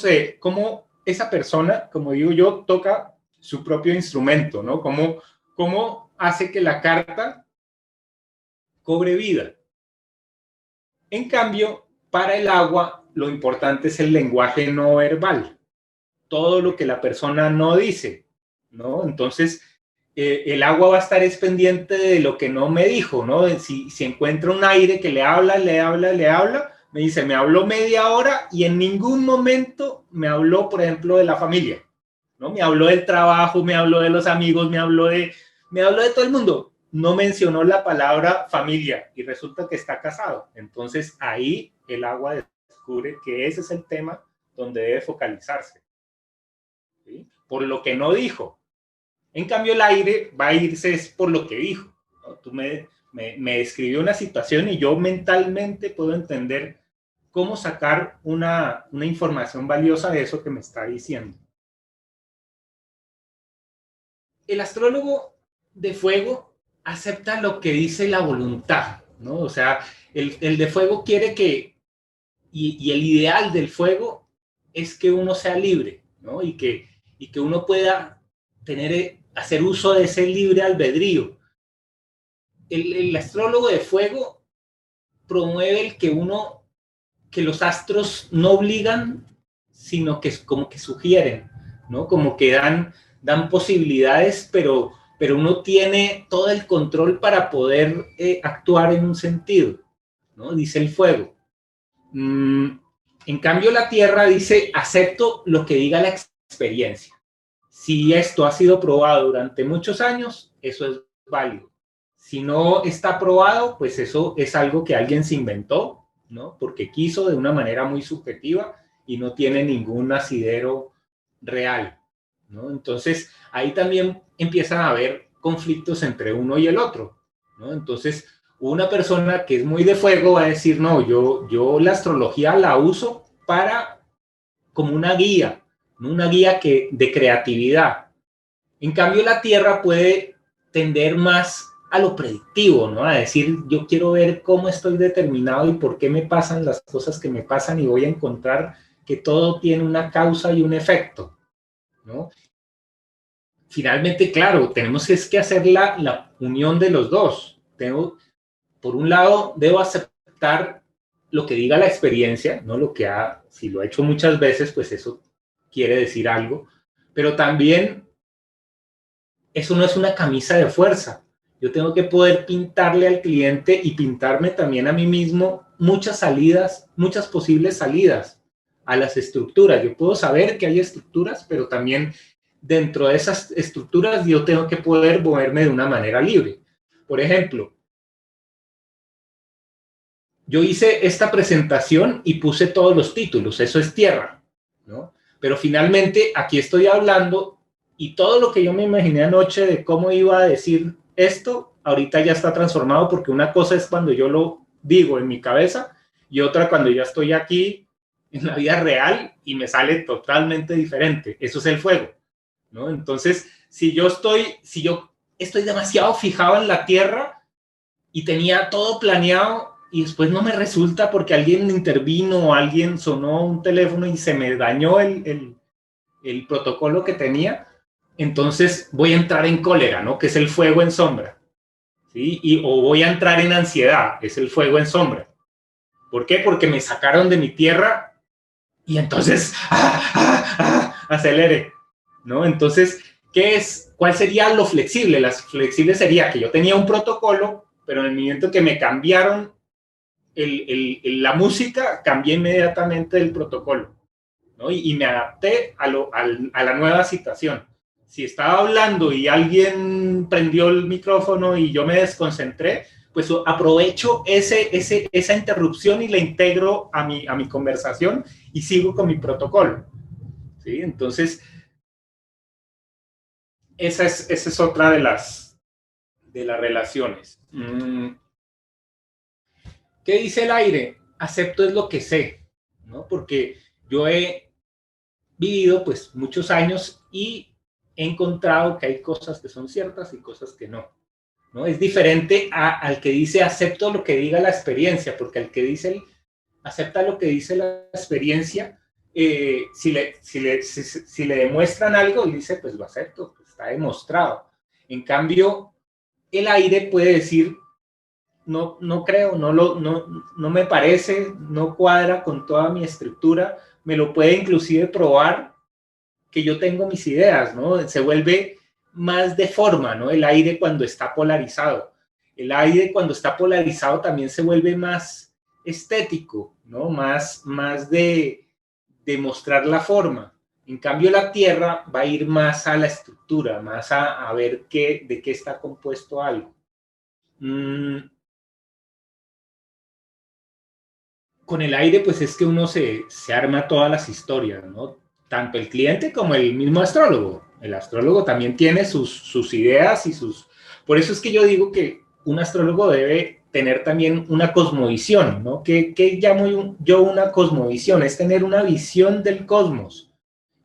Speaker 3: esa persona, como digo yo, toca su propio instrumento, ¿no? Cómo hace que la carta cobre vida. En cambio, para el agua, lo importante es el lenguaje no verbal, todo lo que la persona no dice, ¿no? Entonces, el agua va a estar pendiente de lo que no me dijo, ¿no? Si encuentra un aire que le habla, me dice, me habló media hora y en ningún momento me habló, por ejemplo, de la familia, ¿no? Me habló del trabajo, me habló de los amigos, me habló de todo el mundo. No mencionó la palabra familia y resulta que está casado. Entonces ahí el agua descubre que ese es el tema donde debe focalizarse, ¿sí? Por lo que no dijo. En cambio el aire va a irse es por lo que dijo, ¿no? Tú me describió una situación y yo mentalmente puedo entender cómo sacar una información valiosa de eso que me está diciendo. El astrólogo de fuego acepta lo que dice la voluntad, ¿no? O sea, el de fuego quiere que, y el ideal del fuego es que uno sea libre, ¿no? Y que uno pueda hacer uso de ese libre albedrío. El astrólogo de fuego promueve que los astros no obligan, sino que como que sugieren, ¿no? Como que dan posibilidades, pero uno tiene todo el control para poder actuar en un sentido, ¿no? Dice el fuego. En cambio, la tierra dice, acepto lo que diga la experiencia. Si esto ha sido probado durante muchos años, eso es válido. Si no está probado, pues eso es algo que alguien se inventó, ¿no? Porque quiso de una manera muy subjetiva y no tiene ningún asidero real, ¿no? Entonces, ahí también empiezan a haber conflictos entre uno y el otro, ¿no? Entonces, una persona que es muy de fuego va a decir, no, yo la astrología la uso como una guía, ¿no? Una guía de creatividad. En cambio, la tierra puede tender más a lo predictivo, ¿no? A decir, yo quiero ver cómo estoy determinado y por qué me pasan las cosas que me pasan y voy a encontrar que todo tiene una causa y un efecto, ¿no? Finalmente, claro, tenemos que hacer la unión de los dos. Por un lado, debo aceptar lo que diga la experiencia, ¿no? Si lo he hecho muchas veces, pues eso quiere decir algo, pero también eso no es una camisa de fuerza. Yo tengo que poder pintarle al cliente y pintarme también a mí mismo muchas salidas, muchas posibles salidas a las estructuras. Yo puedo saber que hay estructuras, pero también dentro de esas estructuras yo tengo que poder moverme de una manera libre. Por ejemplo, yo hice esta presentación y puse todos los títulos, eso es tierra, ¿no? Pero finalmente aquí estoy hablando y todo lo que yo me imaginé anoche de cómo iba a decir esto, ahorita ya está transformado porque una cosa es cuando yo lo digo en mi cabeza y otra cuando ya estoy aquí en la vida real y me sale totalmente diferente. Eso es el fuego, ¿no? Entonces, si yo estoy demasiado fijado en la tierra y tenía todo planeado y después no me resulta porque alguien intervino o alguien sonó un teléfono y se me dañó el protocolo que tenía, entonces voy a entrar en cólera, ¿no? Que es el fuego en sombra, ¿sí? O voy a entrar en ansiedad, es el fuego en sombra. ¿Por qué? Porque me sacaron de mi tierra y entonces acelere, ¿no? Entonces, ¿cuál sería lo flexible? Lo flexible sería que yo tenía un protocolo, pero en el momento que me cambiaron la música, cambié inmediatamente el protocolo, ¿no? Y me adapté a la nueva situación. Si estaba hablando y alguien prendió el micrófono y yo me desconcentré, pues aprovecho esa interrupción y la integro a mi conversación y sigo con mi protocolo, ¿sí? Entonces, esa es otra de las relaciones. ¿Qué dice el aire? Acepto es lo que sé, ¿no? Porque yo he vivido pues muchos años y he encontrado que hay cosas que son ciertas y cosas que no, ¿no? Es diferente al que dice acepto lo que diga la experiencia, porque el que dice acepta lo que dice la experiencia, si le demuestran algo, él dice pues lo acepto, pues, está demostrado. En cambio, el aire puede decir no creo, no me parece, no cuadra con toda mi estructura, me lo puede inclusive probar que yo tengo mis ideas, ¿no? Se vuelve más de forma, ¿no? El aire cuando está polarizado. El aire cuando está polarizado también se vuelve más estético, ¿no? Más de mostrar la forma. En cambio, la tierra va a ir más a la estructura, más a ver de qué está compuesto algo. Con el aire, pues es que uno se arma todas las historias, ¿no? Tanto el cliente como el mismo astrólogo. El astrólogo también tiene sus ideas y sus... Por eso es que yo digo que un astrólogo debe tener también una cosmovisión, ¿no? ¿Qué llamo yo una cosmovisión? Es tener una visión del cosmos.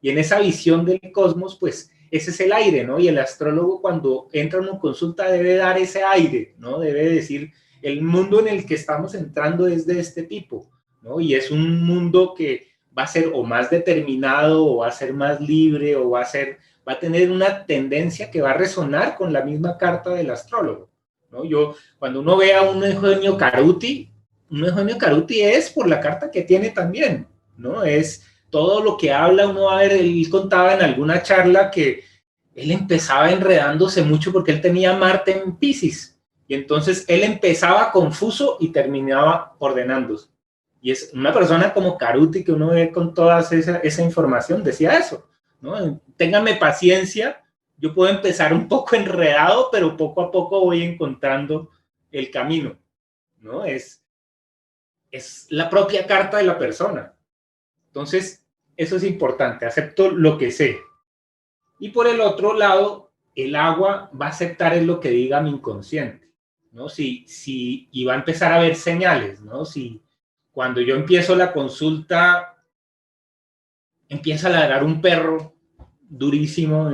Speaker 3: Y en esa visión del cosmos, pues ese es el aire, ¿no? Y el astrólogo cuando entra en una consulta debe dar ese aire, ¿no? Debe decir, el mundo en el que estamos entrando es de este tipo, ¿no? Y es un mundo que va a ser o más determinado, o va a ser más libre, o va a tener una tendencia que va a resonar con la misma carta del astrólogo, ¿no? Cuando uno ve a un Eugenio Caruti es por la carta que tiene también, ¿no? Es todo lo que habla, uno va a ver, él contaba en alguna charla que él empezaba enredándose mucho porque él tenía Marte en Piscis, y entonces él empezaba confuso y terminaba ordenándose. Y es una persona como Caruti que uno ve con toda esa información, decía eso, ¿no? Ténganme paciencia, yo puedo empezar un poco enredado, pero poco a poco voy encontrando el camino, ¿no? Es la propia carta de la persona. Entonces, eso es importante, acepto lo que sé. Y por el otro lado, el agua va a aceptar es lo que diga mi inconsciente, ¿no? Y va a empezar a ver señales, ¿no? Si cuando yo empiezo la consulta, empieza a ladrar un perro durísimo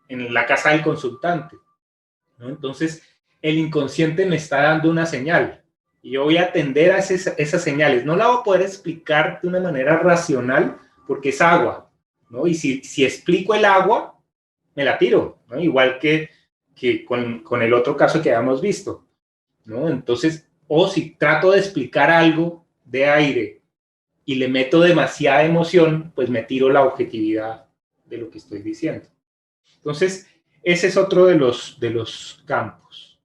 Speaker 3: en la casa del consultante, ¿no? Entonces, el inconsciente me está dando una señal y yo voy a atender a esas señales. No la voy a poder explicar de una manera racional porque es agua, ¿no? Y si explico el agua, me la tiro, ¿no? Igual que con el otro caso que habíamos visto, ¿no? Entonces, o si trato de explicar algo de aire y le meto demasiada emoción, pues me tiro la objetividad de lo que estoy diciendo. Entonces, ese es otro de los campos.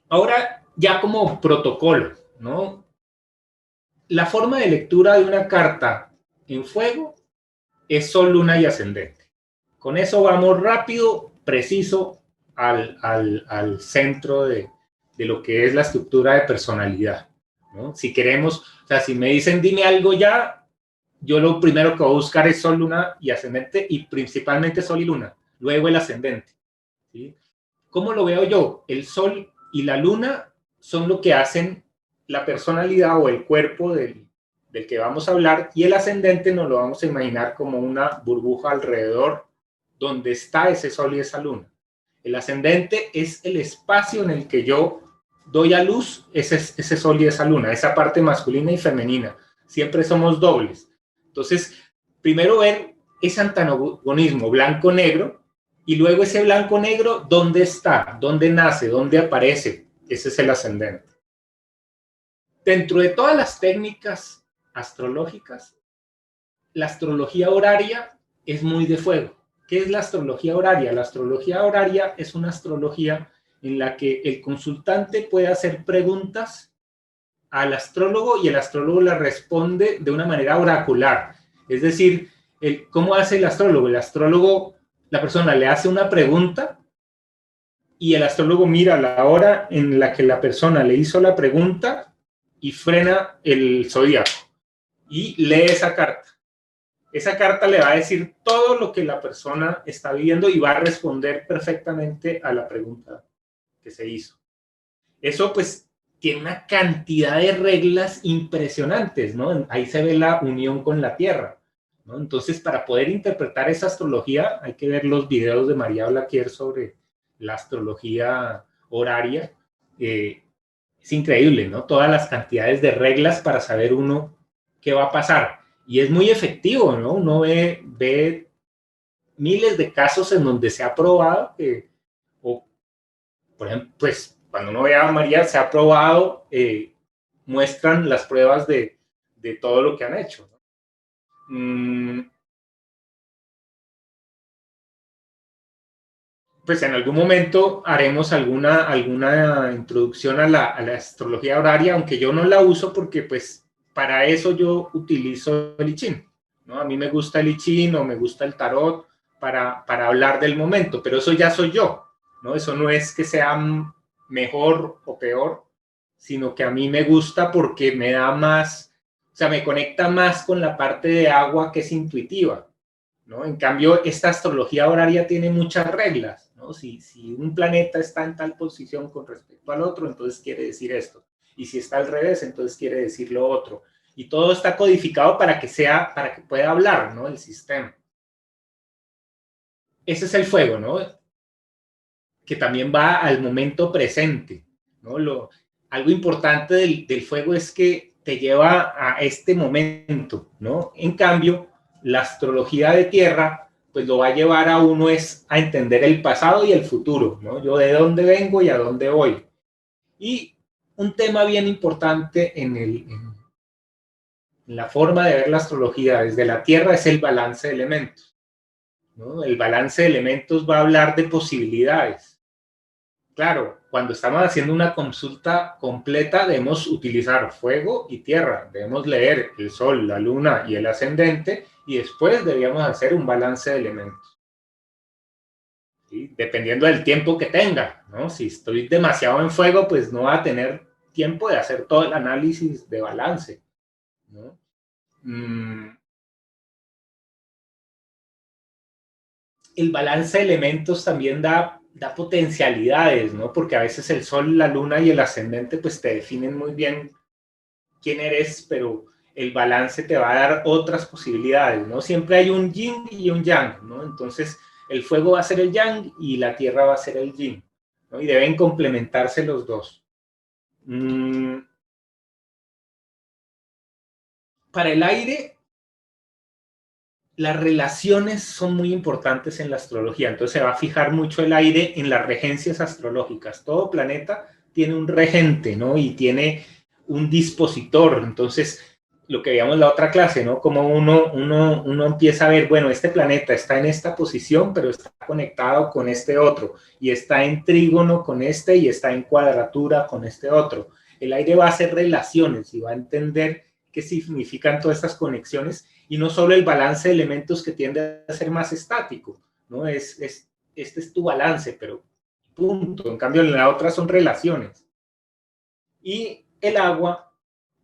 Speaker 3: Ahora, ya como protocolo, ¿no? La forma de lectura de una carta en fuego es Sol, Luna y Ascendente. Con eso vamos rápido, preciso, al centro de lo que es la estructura de personalidad, ¿no? Si queremos, o sea, si me dicen dime algo ya, yo lo primero que voy a buscar es Sol, Luna y Ascendente, y principalmente Sol y Luna, luego el Ascendente, ¿sí? ¿Cómo lo veo yo? El Sol y la Luna son lo que hacen la personalidad o el cuerpo del que vamos a hablar, y el ascendente nos lo vamos a imaginar como una burbuja alrededor donde está ese Sol y esa Luna. El ascendente es el espacio en el que yo doy a luz ese Sol y esa Luna, esa parte masculina y femenina. Siempre somos dobles. Entonces, primero ver ese antagonismo blanco-negro, y luego ese blanco-negro, ¿dónde está? ¿Dónde nace? ¿Dónde aparece? Ese es el ascendente. Dentro de todas las técnicas astrológicas, la astrología horaria es muy de fuego. ¿Qué es la astrología horaria? La astrología horaria es una astrología en la que el consultante puede hacer preguntas al astrólogo y el astrólogo la responde de una manera oracular. Es decir, ¿cómo hace el astrólogo? El astrólogo, la persona le hace una pregunta y el astrólogo mira la hora en la que la persona le hizo la pregunta y frena el zodíaco y lee esa carta. Esa carta le va a decir todo lo que la persona está viviendo y va a responder perfectamente a la pregunta que se hizo. Eso pues tiene una cantidad de reglas impresionantes, ¿no? Ahí se ve la unión con la Tierra, ¿no? Entonces, para poder interpretar esa astrología, hay que ver los videos de María Blaquier sobre la astrología horaria. Es increíble, ¿no? Todas las cantidades de reglas para saber uno qué va a pasar. Y es muy efectivo, ¿no? Uno ve miles de casos en donde se ha probado que, o, por ejemplo, pues cuando uno ve a María, se ha probado, muestran las pruebas de todo lo que han hecho, ¿no? Pues en algún momento haremos alguna introducción a la astrología horaria, aunque yo no la uso porque pues para eso yo utilizo el I Ching, ¿no? A mí me gusta el I Ching o me gusta el tarot para hablar del momento, pero eso ya soy yo, ¿no? Eso no es que sea mejor o peor, sino que a mí me gusta porque me da más, o sea, me conecta más con la parte de agua que es intuitiva, ¿no? En cambio, esta astrología horaria tiene muchas reglas, ¿no? Si un planeta está en tal posición con respecto al otro, entonces quiere decir esto. Y si está al revés, entonces quiere decir lo otro. Y todo está codificado para que pueda hablar, ¿no? El sistema. Ese es el fuego, ¿no? Que también va al momento presente, ¿no? Algo importante del fuego es que te lleva a este momento, ¿no? En cambio, la astrología de tierra, pues lo va a llevar a uno a entender el pasado y el futuro, ¿no? Yo de dónde vengo y a dónde voy. Y un tema bien importante en la forma de ver la astrología desde la tierra es el balance de elementos, ¿no? El balance de elementos va a hablar de posibilidades. Claro, cuando estamos haciendo una consulta completa debemos utilizar fuego y tierra, debemos leer el sol, la luna y el ascendente y después deberíamos hacer un balance de elementos, ¿sí? Dependiendo del tiempo que tenga, ¿no? Si estoy demasiado en fuego, pues no va a tener tiempo de hacer todo el análisis de balance, ¿no? El balance de elementos también da potencialidades, ¿no? Porque a veces el sol, la luna y el ascendente pues te definen muy bien quién eres, pero el balance te va a dar otras posibilidades, ¿no? Siempre hay un yin y un yang, ¿no? Entonces el fuego va a ser el yang y la tierra va a ser el yin, ¿no? Y deben complementarse los dos. Para el aire, las relaciones son muy importantes en la astrología, entonces se va a fijar mucho el aire en las regencias astrológicas. Todo planeta tiene un regente, ¿no? Y tiene un dispositor. Entonces, lo que veíamos en la otra clase, ¿no? Como uno empieza a ver, bueno, este planeta está en esta posición, pero está conectado con este otro, y está en trígono con este, y está en cuadratura con este otro. El aire va a hacer relaciones y va a entender qué significan todas estas conexiones, y no solo el balance de elementos que tiende a ser más estático, ¿no? Este es tu balance, pero punto. En cambio, en la otra son relaciones. Y el agua,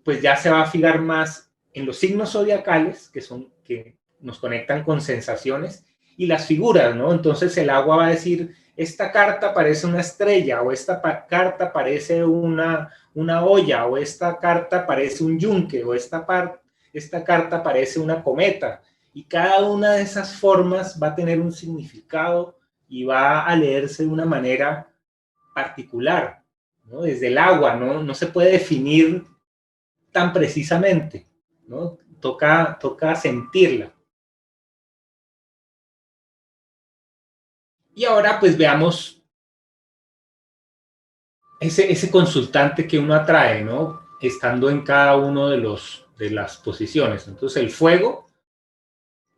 Speaker 3: pues ya se va a fijar más en los signos zodiacales, que nos conectan con sensaciones, y las figuras, ¿no? Entonces el agua va a decir, esta carta parece una estrella, o esta carta parece una olla, o esta carta parece un yunque, o esta carta parece una cometa, y cada una de esas formas va a tener un significado y va a leerse de una manera particular, ¿no? Desde el agua, ¿no? No se puede definir tan precisamente, ¿no? Toca sentirla. Y ahora pues veamos ese consultante que uno atrae, ¿no? Estando en cada uno de las posiciones. Entonces el fuego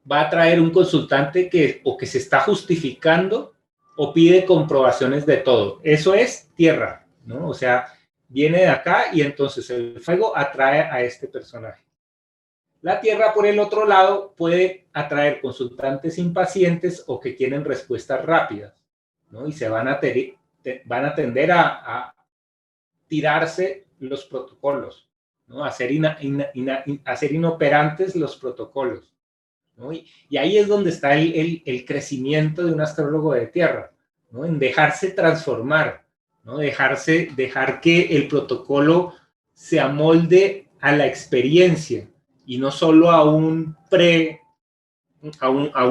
Speaker 3: va a traer un consultante que se está justificando o pide comprobaciones de todo. Eso es tierra, ¿no? O sea, viene de acá y entonces el fuego atrae a este personaje. La tierra, por el otro lado, puede atraer consultantes impacientes o que quieren respuestas rápidas, ¿no? Y se van a tender a tirarse los protocolos, ¿no? A hacer inoperantes los protocolos, ¿no? Y ahí es donde está el crecimiento de un astrólogo de tierra, ¿no? En dejarse transformar, ¿no? Dejar que el protocolo se amolde a la experiencia y no solo a un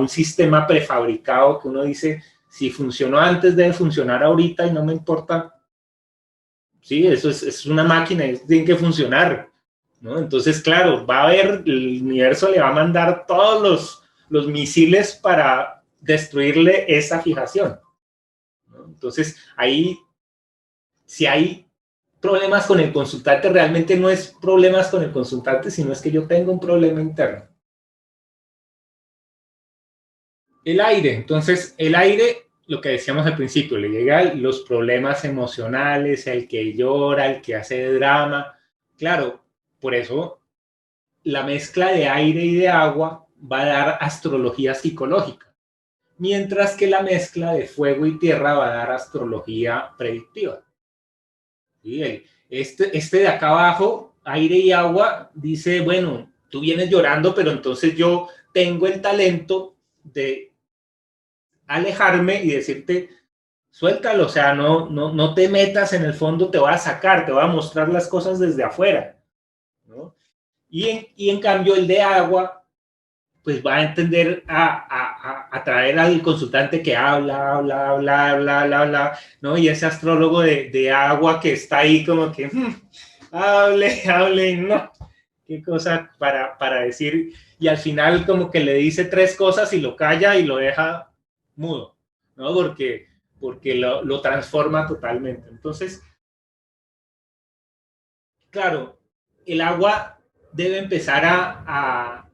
Speaker 3: sistema prefabricado que uno dice, si funcionó antes, debe funcionar ahorita y no me importa. Sí, eso es una máquina, tiene que funcionar, ¿no? Entonces, claro, va a haber, el universo le va a mandar todos los misiles para destruirle esa fijación, ¿no? Entonces, ahí, si hay problemas con el consultante, realmente no es problemas con el consultante, sino es que yo tengo un problema interno. El aire, entonces, el aire, lo que decíamos al principio, le llegan los problemas emocionales, el que llora, el que hace drama. Claro, por eso la mezcla de aire y de agua va a dar astrología psicológica, mientras que la mezcla de fuego y tierra va a dar astrología predictiva. ¿Sí? Este de acá abajo, aire y agua, dice, bueno, tú vienes llorando, pero entonces yo tengo el talento de alejarme y decirte, suéltalo, o sea, no te metas en el fondo, te voy a sacar, te voy a mostrar las cosas desde afuera, ¿no? Y en cambio el de agua, pues va a entender a traer al consultante que habla, ¿no? Y ese astrólogo de agua que está ahí como que, hable, no, qué cosa para decir, y al final como que le dice tres cosas y lo calla y lo deja mudo, ¿no? Porque lo transforma totalmente. Entonces, claro, el agua debe empezar a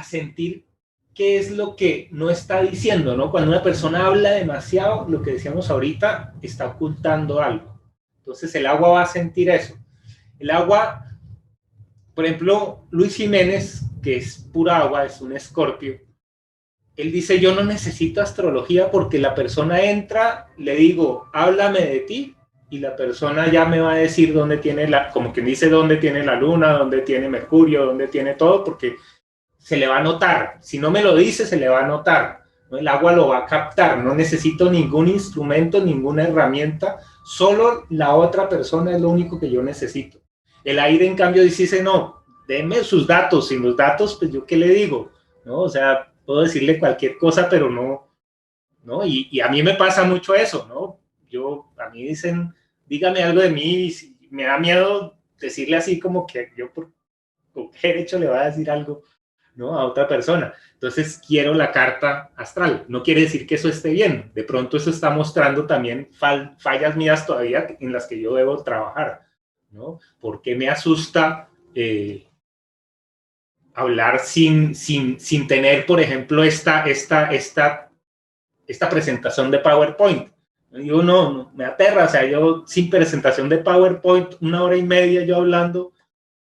Speaker 3: sentir qué es lo que no está diciendo, ¿no? Cuando una persona habla demasiado, lo que decíamos ahorita, está ocultando algo. Entonces, el agua va a sentir eso. El agua, por ejemplo, Luis Jiménez, que es pura agua, es un escorpio, él dice, yo no necesito astrología porque la persona entra, le digo, háblame de ti, y la persona ya me va a decir dónde tiene como quien dice, dónde tiene la luna, dónde tiene Mercurio, dónde tiene todo, porque se le va a notar. Si no me lo dice, se le va a notar, ¿no? El agua lo va a captar, no necesito ningún instrumento, ninguna herramienta, solo la otra persona es lo único que yo necesito. El aire, en cambio, dice, no, denme sus datos, sin los datos, pues yo qué le digo, ¿no? O sea, puedo decirle cualquier cosa, pero no, y a mí me pasa mucho eso, ¿no? A mí dicen, dígame algo de mí, y me da miedo decirle así como que yo por qué derecho le va a decir algo, ¿no? A otra persona. Entonces quiero la carta astral. No quiere decir que eso esté bien. De pronto eso está mostrando también fallas mías todavía en las que yo debo trabajar, ¿no? Porque me asusta hablar sin tener, por ejemplo, esta presentación de PowerPoint. Yo no, me aterra, o sea, yo sin presentación de PowerPoint, 1 hora y media yo hablando,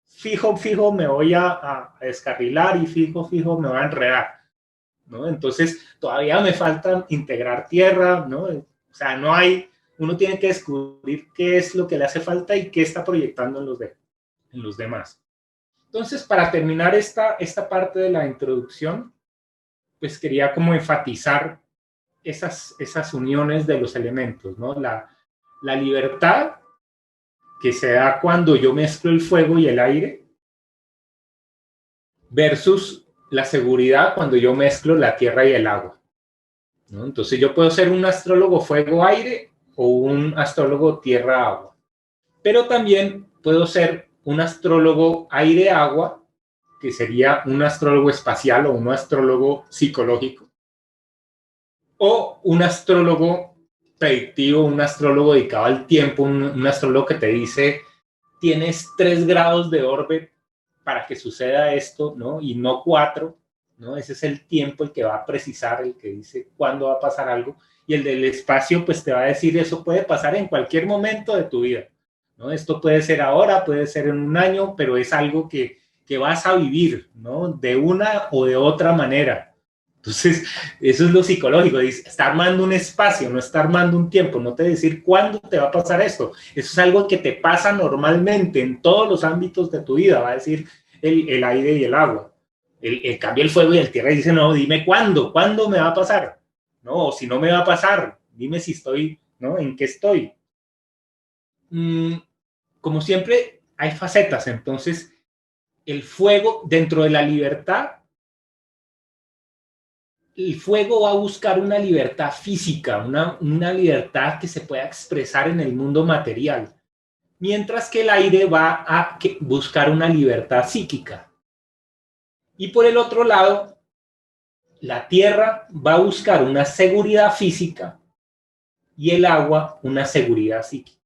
Speaker 3: fijo me voy a descarrilar y fijo me voy a enredar, ¿no? Entonces, todavía me falta integrar tierra, ¿no? O sea, uno tiene que descubrir qué es lo que le hace falta y qué está proyectando en los demás. Entonces, para terminar esta parte de la introducción, pues quería como enfatizar esas uniones de los elementos, ¿no? La libertad que se da cuando yo mezclo el fuego y el aire versus la seguridad cuando yo mezclo la tierra y el agua, ¿no? Entonces yo puedo ser un astrólogo fuego-aire o un astrólogo tierra-agua, pero también puedo ser un astrólogo aire-agua, que sería un astrólogo espacial o un astrólogo psicológico, o un astrólogo predictivo, un astrólogo dedicado al tiempo, un astrólogo que te dice, tienes 3 grados de orbe para que suceda esto, ¿no? Y no 4, ¿no? Ese es el tiempo el que va a precisar, el que dice cuándo va a pasar algo, y el del espacio pues te va a decir eso puede pasar en cualquier momento de tu vida, ¿no? Esto puede ser ahora, puede ser en un año, pero es algo que vas a vivir, ¿no? De una o de otra manera. Entonces, eso es lo psicológico, está armando un espacio, no está armando un tiempo, no te decir cuándo te va a pasar esto. Eso es algo que te pasa normalmente en todos los ámbitos de tu vida, va a decir el aire y el agua. El cambio el fuego y el tierra y dice, no, dime cuándo me va a pasar, ¿no? O si no me va a pasar, dime si estoy, ¿no? ¿En qué estoy? Como siempre, hay facetas, entonces, el fuego dentro de la libertad, el fuego va a buscar una libertad física, una libertad que se pueda expresar en el mundo material, mientras que el aire va a buscar una libertad psíquica. Y por el otro lado, la tierra va a buscar una seguridad física y el agua una seguridad psíquica.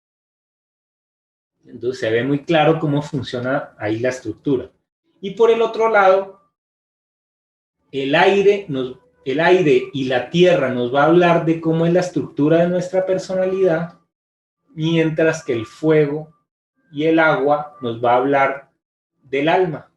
Speaker 3: Entonces se ve muy claro cómo funciona ahí la estructura. Y por el otro lado, el aire y la tierra nos va a hablar de cómo es la estructura de nuestra personalidad, mientras que el fuego y el agua nos va a hablar del alma,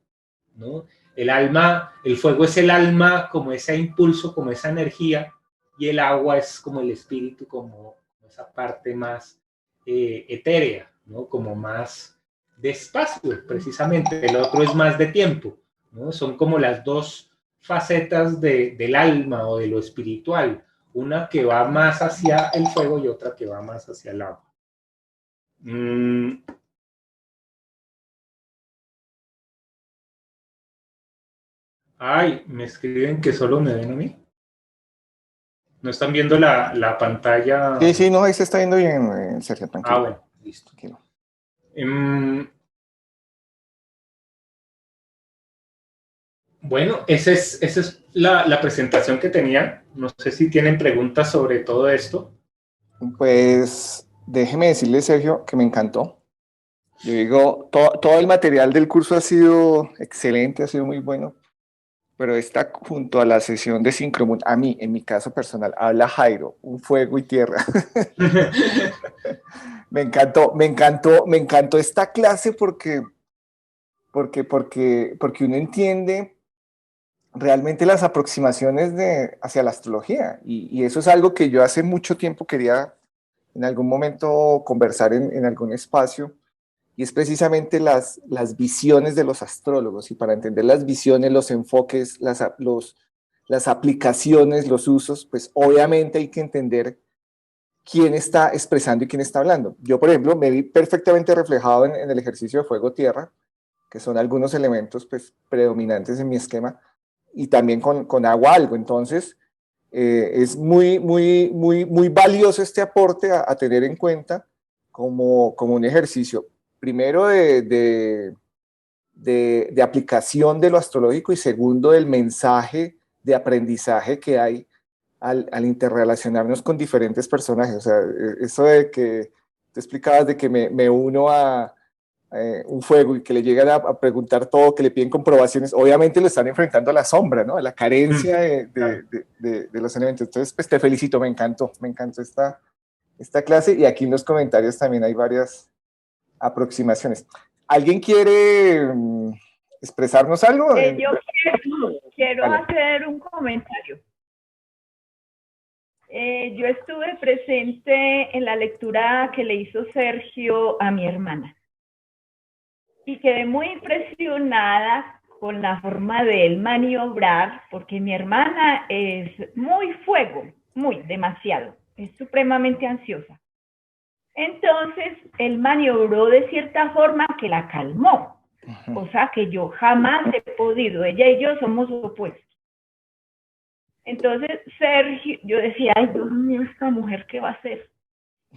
Speaker 3: ¿no? El alma, el fuego es el alma como ese impulso, como esa energía, y el agua es como el espíritu, como esa parte más etérea, ¿no? Como más de espacio, precisamente. El otro es más de tiempo, ¿no? Son como las dos facetas del alma o de lo espiritual, una que va más hacia el fuego y otra que va más hacia el agua. Ay, me escriben que solo me ven a mí. ¿No están viendo la pantalla?
Speaker 2: Sí, no, ahí se está viendo bien, Sergio, tranquilo.
Speaker 3: Bueno, listo.
Speaker 2: Tranquilo.
Speaker 3: Bueno, esa es la presentación que tenía. No sé si tienen preguntas sobre todo esto.
Speaker 2: Pues déjeme decirle, Sergio, que me encantó. Yo digo, todo el material del curso ha sido excelente, ha sido muy bueno, pero está junto a la sesión de Sincromoon. A mí, en mi caso personal, habla Jairo, un fuego y tierra. Me encantó esta clase porque uno entiende realmente las aproximaciones hacia la astrología. Y eso es algo que yo hace mucho tiempo quería en algún momento conversar en algún espacio. Y es precisamente las visiones de los astrólogos. Y para entender las visiones, los enfoques, las aplicaciones, los usos, pues obviamente hay que entender quién está expresando y quién está hablando. Yo, por ejemplo, me vi perfectamente reflejado en el ejercicio de fuego-tierra, que son algunos elementos pues, predominantes en mi esquema, y también con agua algo. Entonces, es muy valioso este aporte a tener en cuenta como un ejercicio, primero de aplicación de lo astrológico y segundo del mensaje de aprendizaje que hay al interrelacionarnos con diferentes personajes. O sea, eso de que te explicabas de que me uno a un fuego y que le llegan a preguntar todo, que le piden comprobaciones, obviamente lo están enfrentando a la sombra, ¿no? A la carencia de los elementos. Entonces, pues te felicito, me encantó esta clase y aquí en los comentarios también hay varias aproximaciones. ¿Alguien quiere expresarnos algo?
Speaker 5: Yo quiero hacer un comentario. Yo estuve presente en la lectura que le hizo Sergio a mi hermana y quedé muy impresionada con la forma de él maniobrar, porque mi hermana es muy fuego, demasiado, es supremamente ansiosa. Entonces, él maniobró de cierta forma que la calmó, cosa que yo jamás he podido. Ella y yo somos opuestos. Entonces, Sergio, yo decía, ay, Dios mío, esta mujer, ¿qué va a hacer?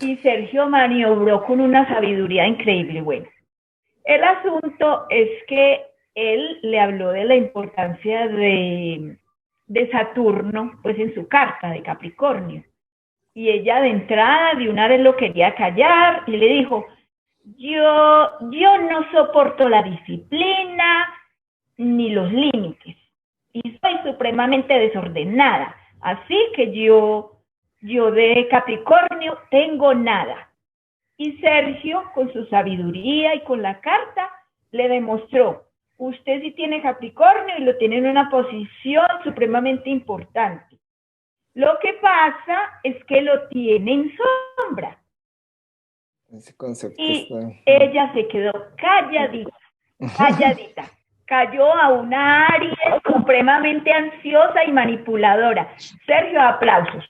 Speaker 5: Y Sergio maniobró con una sabiduría increíble. Bueno, el asunto es que él le habló de la importancia de Saturno, pues en su carta de Capricornio. Y ella de entrada, de una vez lo quería callar y le dijo, yo no soporto la disciplina ni los límites. y soy supremamente desordenada. Así que yo de Capricornio tengo nada. Y Sergio, con su sabiduría y con la carta, le demostró, usted sí tiene Capricornio y lo tiene en una posición supremamente importante. Lo que pasa es que lo tiene en sombra.
Speaker 2: Ese concepto
Speaker 5: Y
Speaker 2: está...
Speaker 5: ella se quedó calladita. Cayó a una Aries supremamente ansiosa y manipuladora. Sergio, aplausos.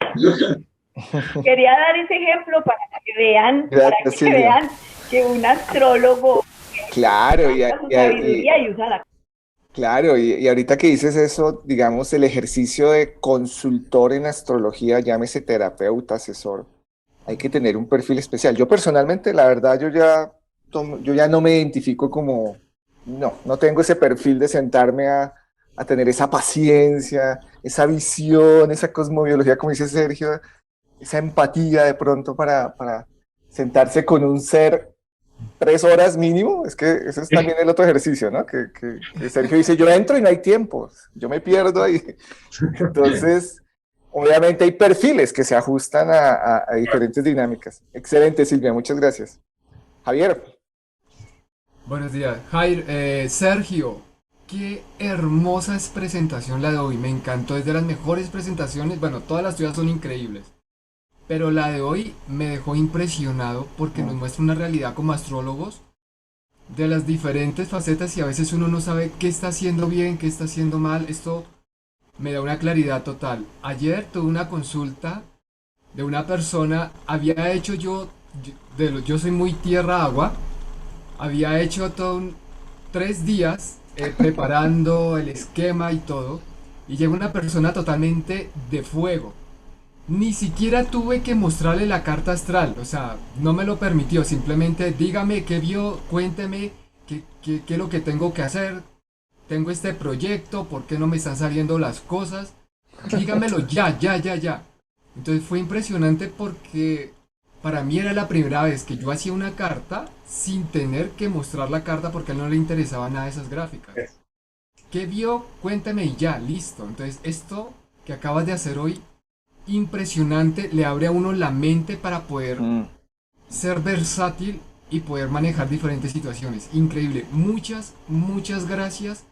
Speaker 5: Quería dar ese ejemplo para que vean,
Speaker 2: Gracias, Silvia.
Speaker 5: que un astrólogo
Speaker 2: Claro,
Speaker 5: usa su sabiduría y usa la...
Speaker 2: claro, y ahorita que dices eso, digamos, el ejercicio de consultor en astrología, llámese terapeuta, asesor, hay que tener un perfil especial. Yo personalmente, la verdad, yo ya no me identifico como, no tengo ese perfil de sentarme a tener esa paciencia, esa visión, esa cosmobiología, como dice Sergio, esa empatía de pronto para sentarse con un ser 3 horas mínimo. Es que ese es también el otro ejercicio, ¿no? Que Sergio dice, yo entro y no hay tiempo, yo me pierdo ahí. Entonces, obviamente hay perfiles que se ajustan a diferentes dinámicas. Excelente, Silvia, muchas gracias. Javier.
Speaker 6: Buenos días, Jair. Sergio, qué hermosa es presentación la de hoy. Me encantó, es de las mejores presentaciones. Bueno, todas las tuyas son increíbles. Pero la de hoy me dejó impresionado porque nos muestra una realidad como astrólogos de las diferentes facetas y a veces uno no sabe qué está haciendo bien, qué está haciendo mal. Esto me da una claridad total. Ayer tuve una consulta de una persona, había hecho yo soy muy tierra-agua, había hecho 3 días preparando el esquema y todo, y llegó una persona totalmente de fuego. Ni siquiera tuve que mostrarle la carta astral, o sea, no me lo permitió, simplemente dígame qué vio, cuénteme qué es lo que tengo que hacer, tengo este proyecto, por qué no me están saliendo las cosas, dígamelo ya. Entonces fue impresionante porque para mí era la primera vez que yo hacía una carta sin tener que mostrar la carta porque a él no le interesaba nada de esas gráficas. ¿Qué vio? Cuénteme y ya, listo. Entonces esto que acabas de hacer hoy, impresionante, le abre a uno la mente para poder ser versátil y poder manejar diferentes situaciones. Increíble. Muchas gracias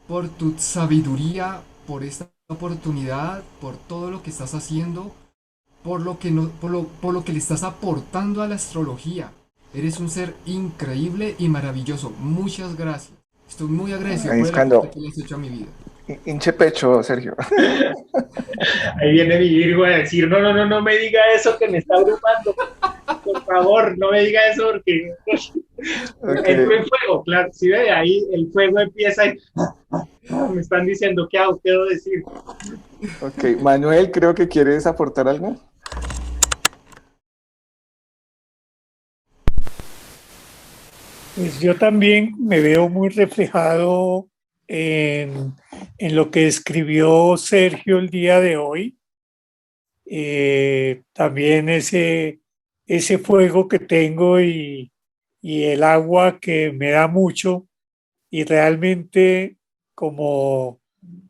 Speaker 6: por tu sabiduría, por esta oportunidad, por todo lo que estás haciendo, por lo que, no, por lo que le estás aportando a la astrología. Eres un ser increíble y maravilloso. Muchas gracias. Estoy muy agradecido
Speaker 2: Ahí
Speaker 6: por
Speaker 2: es
Speaker 6: el aporte
Speaker 2: cuando
Speaker 6: que le has hecho a mi vida.
Speaker 2: hinche pecho, Sergio.
Speaker 3: Ahí viene mi Virgo a decir, no me diga eso que me está abrumando. Por favor, no me diga eso porque entro en fuego, claro. Si ve, ahí el fuego empieza y me están diciendo, ¿qué hago? ¿Qué debo decir?
Speaker 2: Ok, Manuel, creo que quieres aportar algo.
Speaker 7: Pues yo también me veo muy reflejado en lo que escribió Sergio el día de hoy. También ese fuego que tengo y el agua que me da mucho y realmente como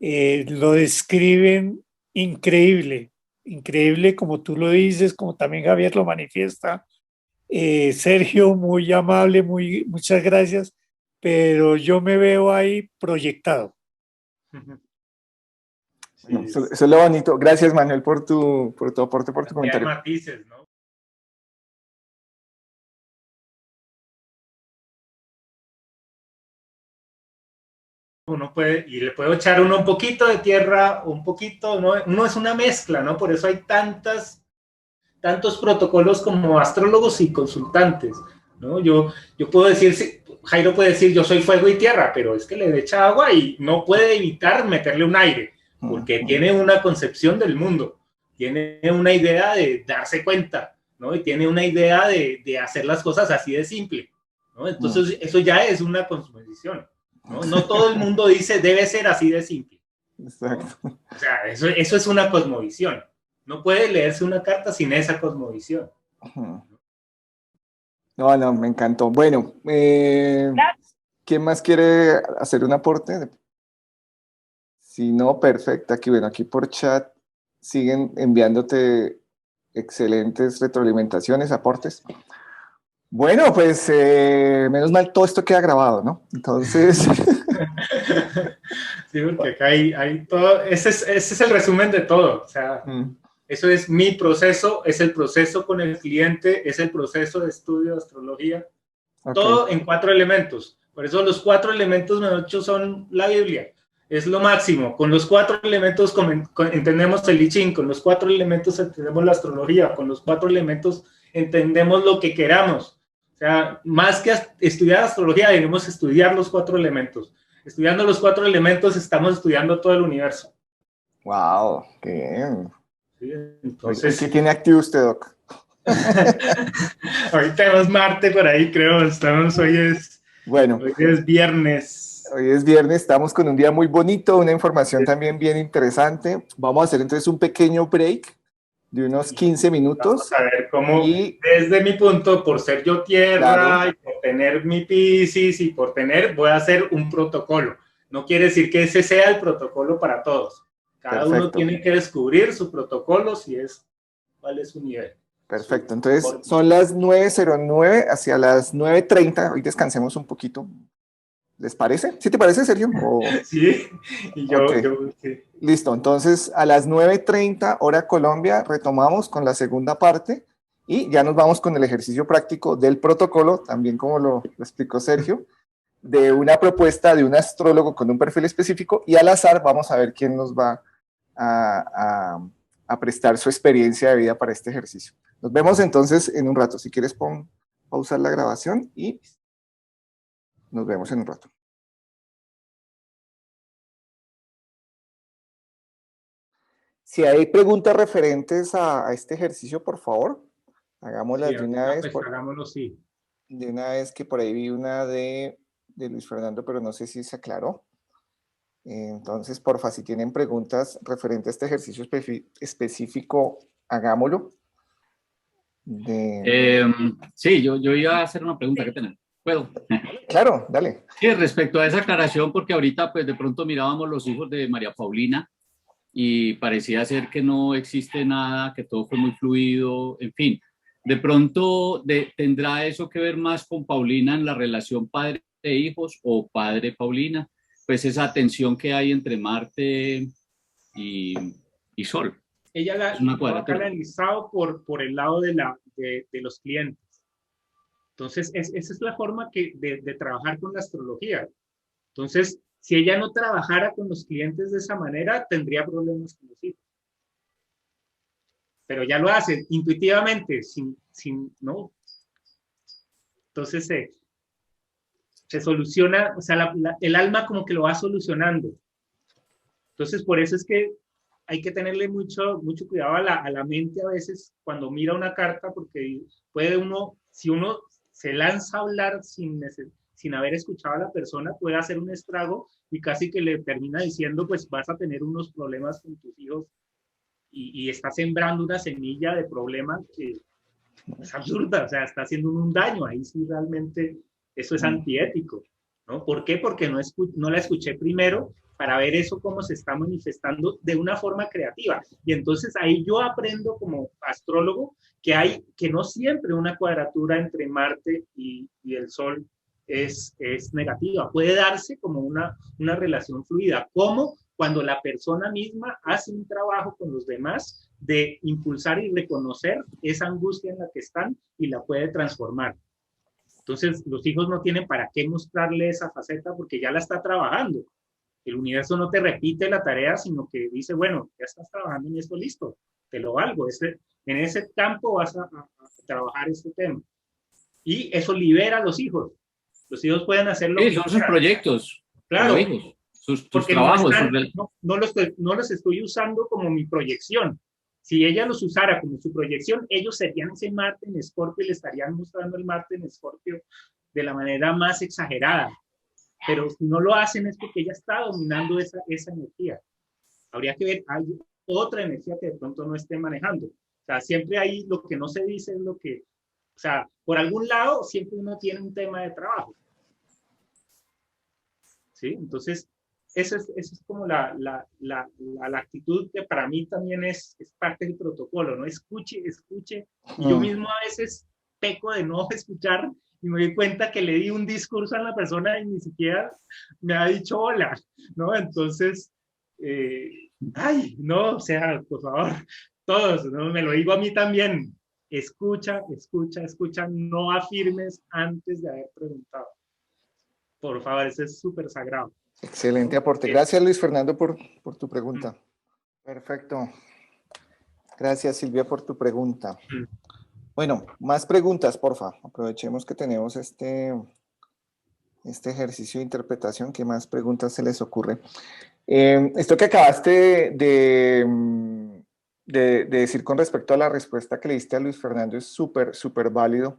Speaker 7: lo describen, increíble, increíble como tú lo dices, como también Javier lo manifiesta. Sergio, muy amable, muchas gracias, pero yo me veo ahí proyectado.
Speaker 3: Sí,
Speaker 2: Bueno, eso es lo bonito. Gracias, Manuel, por tu aporte, por tu comentario.
Speaker 3: hay matices, ¿no? Uno puede, y le puedo echar uno un poquito de tierra, un poquito, ¿no? Uno es una mezcla, ¿no? Por eso hay tantos protocolos como astrólogos y consultantes, ¿no? Yo puedo decir, Jairo puede decir, yo soy fuego y tierra, pero es que le echa agua y no puede evitar meterle un aire, porque tiene una concepción del mundo, tiene una idea de darse cuenta, ¿no? Y tiene una idea de hacer las cosas así de simple, ¿no? Entonces, eso ya es una cosmovisión, ¿no? No todo el mundo dice, debe ser así de simple, ¿no?
Speaker 2: Exacto.
Speaker 3: O sea, eso es una cosmovisión. No puede leerse una carta sin esa cosmovisión.
Speaker 2: No, me encantó. Bueno, ¿quién más quiere hacer un aporte? Si no, perfecto. Aquí, bueno, aquí por chat siguen enviándote excelentes retroalimentaciones, aportes. Bueno, pues menos mal todo esto queda grabado, ¿no? Entonces...
Speaker 3: Sí, porque acá hay todo, ese es el resumen de todo, o sea, eso es mi proceso, es el proceso con el cliente, es el proceso de estudio de astrología, todo en 4 elementos. Por eso los 4 elementos, mejor son la Biblia. Es lo máximo. Con los 4 elementos entendemos el I Ching, con los 4 elementos entendemos la astrología, con los 4 elementos entendemos lo que queramos. O sea, más que estudiar astrología, debemos estudiar los 4 elementos. Estudiando los 4 elementos, estamos estudiando todo el universo.
Speaker 2: ¡Wow! ¡Qué bien!
Speaker 3: Sí, entonces...
Speaker 2: ¿Qué tiene activo usted, Doc?
Speaker 3: Hoy tenemos Marte por ahí, creo. Hoy es viernes.
Speaker 2: Hoy es viernes, estamos con un día muy bonito, una información también bien interesante. Vamos a hacer entonces un pequeño break de unos 15 minutos.
Speaker 3: Vamos a ver cómo, desde mi punto, por ser yo tierra, claro, y por tener mi Piscis y voy a hacer un protocolo. No quiere decir que ese sea el protocolo para todos. Cada uno tiene que descubrir su protocolo, cuál es su nivel.
Speaker 2: Perfecto, entonces son las 9:09 hacia las 9:30. Hoy descansemos un poquito. ¿Les parece? ¿Sí te parece, Sergio?
Speaker 3: Sí, y yo sí.
Speaker 2: Listo, entonces a las 9:30 hora Colombia retomamos con la segunda parte y ya nos vamos con el ejercicio práctico del protocolo, también como lo explicó Sergio, de una propuesta de un astrólogo con un perfil específico y al azar vamos a ver quién nos va a prestar su experiencia de vida para este ejercicio. Nos vemos entonces en un rato. Si quieres pausar la grabación y nos vemos en un rato. Si hay preguntas referentes a este ejercicio, por favor, hagámoslas de una vez.
Speaker 3: Pues hagámoslo, sí.
Speaker 2: De una vez, que por ahí vi una de Luis Fernando, pero no sé si se aclaró. Entonces, porfa, si tienen preguntas referentes a este ejercicio específico, hagámoslo.
Speaker 8: Sí, yo iba a hacer una pregunta. ¿Qué tenés? ¿Puedo?
Speaker 2: Claro, dale.
Speaker 8: Sí, respecto a esa aclaración, porque ahorita pues de pronto mirábamos los hijos de María Paulina y parecía ser que no existe nada, que todo fue muy fluido, en fin. De pronto tendrá eso que ver más con Paulina en la relación padre e hijos o padre-Paulina, pues esa tensión que hay entre Marte y Sol.
Speaker 3: Ella la ha canalizado por el lado de los clientes. Entonces, esa es la forma de trabajar con la astrología. Entonces, si ella no trabajara con los clientes de esa manera, tendría problemas con los hijos. Pero ya lo hace intuitivamente, ¿no? Entonces, se soluciona, o sea, el alma como que lo va solucionando. Entonces, por eso es que hay que tenerle mucho cuidado a la mente a veces cuando mira una carta, porque si uno se lanza a hablar sin haber escuchado a la persona, puede hacer un estrago y casi que le termina diciendo, pues vas a tener unos problemas con tus hijos y está sembrando una semilla de problema que es absurda, o sea, está haciendo un daño. Ahí sí realmente eso es antiético, ¿no? ¿Por qué? Porque no la escuché primero para ver eso cómo se está manifestando de una forma creativa. Y entonces ahí yo aprendo como astrólogo que no siempre una cuadratura entre Marte y el Sol es negativa. Puede darse como una relación fluida, como cuando la persona misma hace un trabajo con los demás de impulsar y reconocer esa angustia en la que están y la puede transformar. Entonces, los hijos no tienen para qué mostrarle esa faceta porque ya la está trabajando. El universo no te repite la tarea, sino que dice, bueno, ya estás trabajando en esto, listo, te lo valgo. En ese campo vas a trabajar este tema. Y eso libera a los hijos. Los hijos pueden hacerlo.
Speaker 8: Sí, son sus proyectos.
Speaker 3: Claro.
Speaker 8: Hijos, sus trabajos.
Speaker 3: No los estoy usando como mi proyección. Si ella los usara como su proyección, ellos serían ese Marte en Escorpio y le estarían mostrando el Marte en Escorpio de la manera más exagerada. Pero si no lo hacen es porque ella está dominando esa energía. Habría que ver, hay otra energía que de pronto no esté manejando. O sea, siempre ahí lo que no se dice es lo que... O sea, por algún lado siempre uno tiene un tema de trabajo. ¿Sí? Entonces, eso es como la actitud que para mí también es parte del protocolo, ¿no? Escuche, escuche. Y yo mismo a veces peco de no escuchar y me doy cuenta que le di un discurso a la persona y ni siquiera me ha dicho hola, ¿no? Entonces, ay, no, o sea, por favor, todos, ¿no? Me lo digo a mí también. Escucha, escucha, escucha, no afirmes antes de haber preguntado. Por favor, eso es súper sagrado.
Speaker 2: Excelente aporte. Gracias, Luis Fernando, por tu pregunta. Perfecto. Gracias, Silvia, por tu pregunta. Bueno, más preguntas, porfa. Aprovechemos que tenemos este ejercicio de interpretación. ¿Qué más preguntas se les ocurre? Esto que acabaste de decir con respecto a la respuesta que le diste a Luis Fernando es súper, súper válido.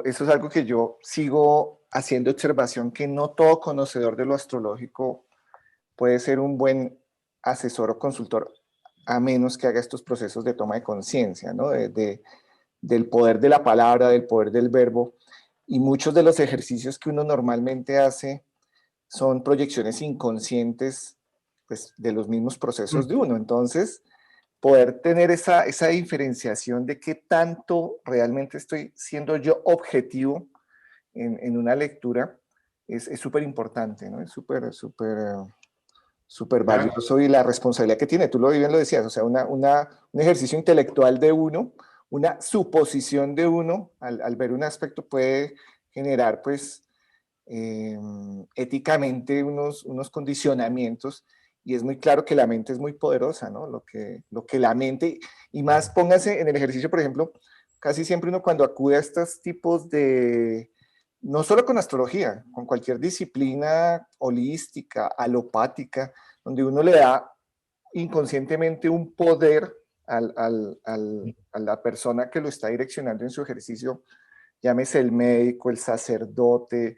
Speaker 2: Eso es algo que yo sigo haciendo observación, que no todo conocedor de lo astrológico puede ser un buen asesor o consultor, a menos que haga estos procesos de toma de conciencia, ¿no? Del poder de la palabra, del poder del verbo. Y muchos de los ejercicios que uno normalmente hace son proyecciones inconscientes, pues, de los mismos procesos de uno. Entonces, poder tener esa diferenciación de qué tanto realmente estoy siendo yo objetivo en una lectura es súper importante, ¿no? Es súper, súper, súper valioso, y la responsabilidad que tiene, tú lo bien lo decías, o sea, un ejercicio intelectual de uno, una suposición de uno, al ver un aspecto puede generar, pues, éticamente unos condicionamientos, y es muy claro que la mente es muy poderosa, ¿no? Lo que la mente, y más póngase en el ejercicio, por ejemplo, casi siempre uno cuando acude a estos tipos de, no solo con astrología, con cualquier disciplina holística, alopática, donde uno le da inconscientemente un poder a la persona que lo está direccionando en su ejercicio, llámese el médico, el sacerdote,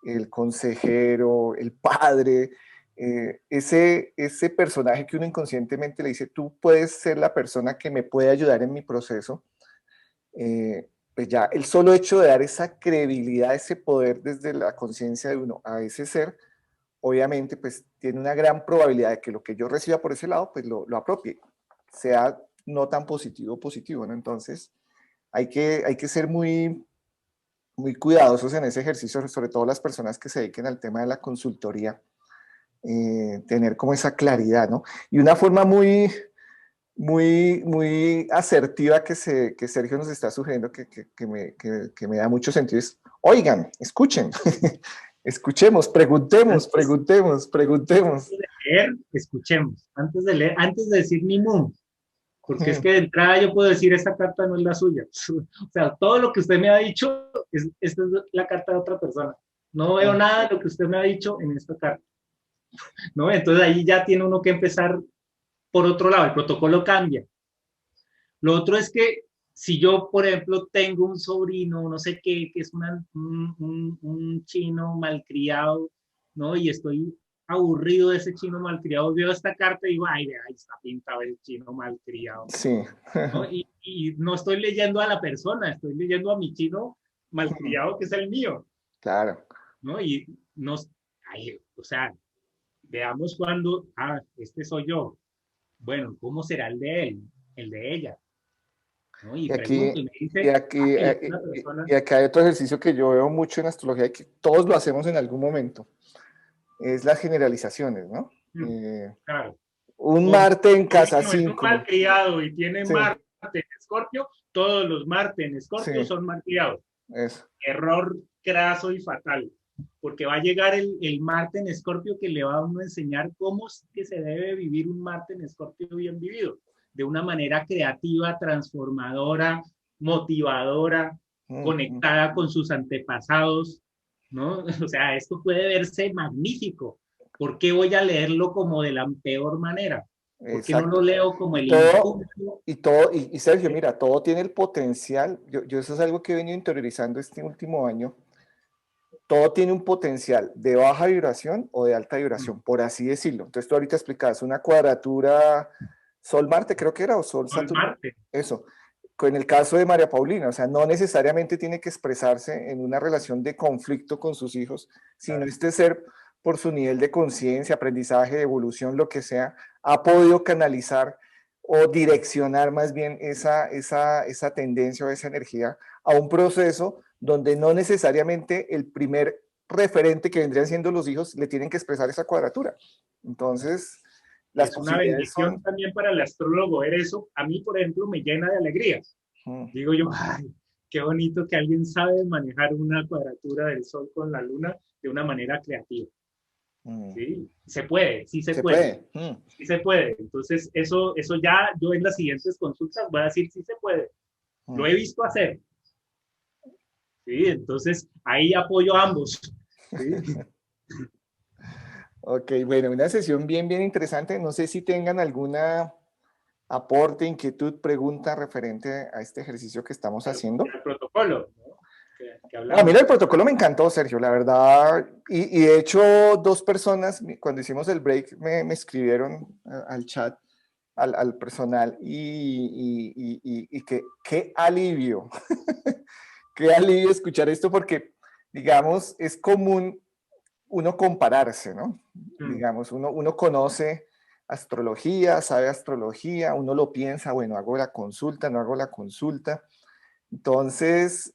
Speaker 2: el consejero, el padre, ese personaje que uno inconscientemente le dice, tú puedes ser la persona que me puede ayudar en mi proceso, pues ya el solo hecho de dar esa credibilidad, ese poder desde la conciencia de uno a ese ser, obviamente pues tiene una gran probabilidad de que lo que yo reciba por ese lado, pues lo apropie, sea no tan positivo o positivo, ¿no? Entonces hay que ser muy cuidadosos en ese ejercicio, sobre todo las personas que se dediquen al tema de la consultoría, tener como esa claridad, ¿no? Y una forma muy asertiva que Sergio nos está sugiriendo, que me da mucho sentido, es, oigan, escuchen, escuchemos, preguntemos.
Speaker 3: Antes de leer, escuchemos. Antes de leer, antes de decir ni mu. Porque es que de entrada yo puedo decir, esta carta no es la suya. O sea, todo lo que usted me ha dicho, esta es la carta de otra persona. No veo nada de lo que usted me ha dicho en esta carta, ¿no? Entonces ahí ya tiene uno que empezar por otro lado, el protocolo cambia. Lo otro es que si yo, por ejemplo, tengo un sobrino, no sé qué, que es un chino malcriado, ¿no? Y estoy aburrido de ese chino malcriado, veo esta carta y digo, ay, ahí está pintado el chino malcriado.
Speaker 2: Sí.
Speaker 3: ¿No? Y no estoy leyendo a la persona, estoy leyendo a mi chino malcriado, que es el mío.
Speaker 2: Claro.
Speaker 3: ¿No? Y nos, ay, o sea, veamos cuando, este soy yo. Bueno, ¿cómo será el de él, el de ella? ¿No? Y pregunto, y me dice,
Speaker 2: y aquí hay otro ejercicio que yo veo mucho en astrología y que todos lo hacemos en algún momento, es las generalizaciones, ¿no?
Speaker 3: Claro.
Speaker 2: Un Marte en casa 5.
Speaker 3: Es un malcriado y tiene Marte en Escorpio, todos los Marte en Escorpio son malcriados. Error craso y fatal, porque va a llegar el Marte en Escorpio que le va a uno enseñar cómo es que se debe vivir un Marte en Escorpio bien vivido, de una manera creativa, transformadora, motivadora, conectada con sus antepasados, ¿no? O sea, esto puede verse magnífico. ¿Por qué voy a leerlo como de la peor manera? ¿Por qué no lo leo como el impulso?
Speaker 2: Y Sergio, mira, todo tiene el potencial. Yo eso es algo que he venido interiorizando este último año. Todo tiene un potencial de baja vibración o de alta vibración, por así decirlo. Entonces tú ahorita explicabas una cuadratura Sol-Marte, creo que era, o Sol-Saturno. Eso. En el caso de María Paulina, o sea, no necesariamente tiene que expresarse en una relación de conflicto con sus hijos, sino este ser por su nivel de conciencia, aprendizaje, evolución, lo que sea, ha podido canalizar o direccionar más bien esa tendencia o esa energía a un proceso donde no necesariamente el primer referente que vendrían siendo los hijos le tienen que expresar esa cuadratura. Entonces, las
Speaker 3: es una
Speaker 2: posibilidades
Speaker 3: bendición
Speaker 2: son...
Speaker 3: también para el astrólogo ver eso. A mí, por ejemplo, me llena de alegría. Digo yo, ay, qué bonito que alguien sabe manejar una cuadratura del Sol con la Luna de una manera creativa. ¿Sí? Se puede, sí se puede. Sí se puede. Entonces, eso ya yo en las siguientes consultas voy a decir sí se puede. Lo he visto hacer. ¿Sí? Entonces, ahí apoyo a ambos. ¿Sí?
Speaker 2: Ok, bueno, una sesión bien interesante. No sé si tengan alguna aporte, inquietud, pregunta referente a este ejercicio que estamos haciendo.
Speaker 3: El protocolo, ¿no?
Speaker 2: A mí el protocolo me encantó, Sergio, la verdad. Y de hecho, dos personas, cuando hicimos el break, me escribieron al chat, al personal, y que qué alivio, qué alivio escuchar esto, porque, digamos, es común uno compararse, ¿no? Digamos, uno conoce astrología, sabe astrología, uno lo piensa, bueno, hago la consulta, no hago la consulta. Entonces,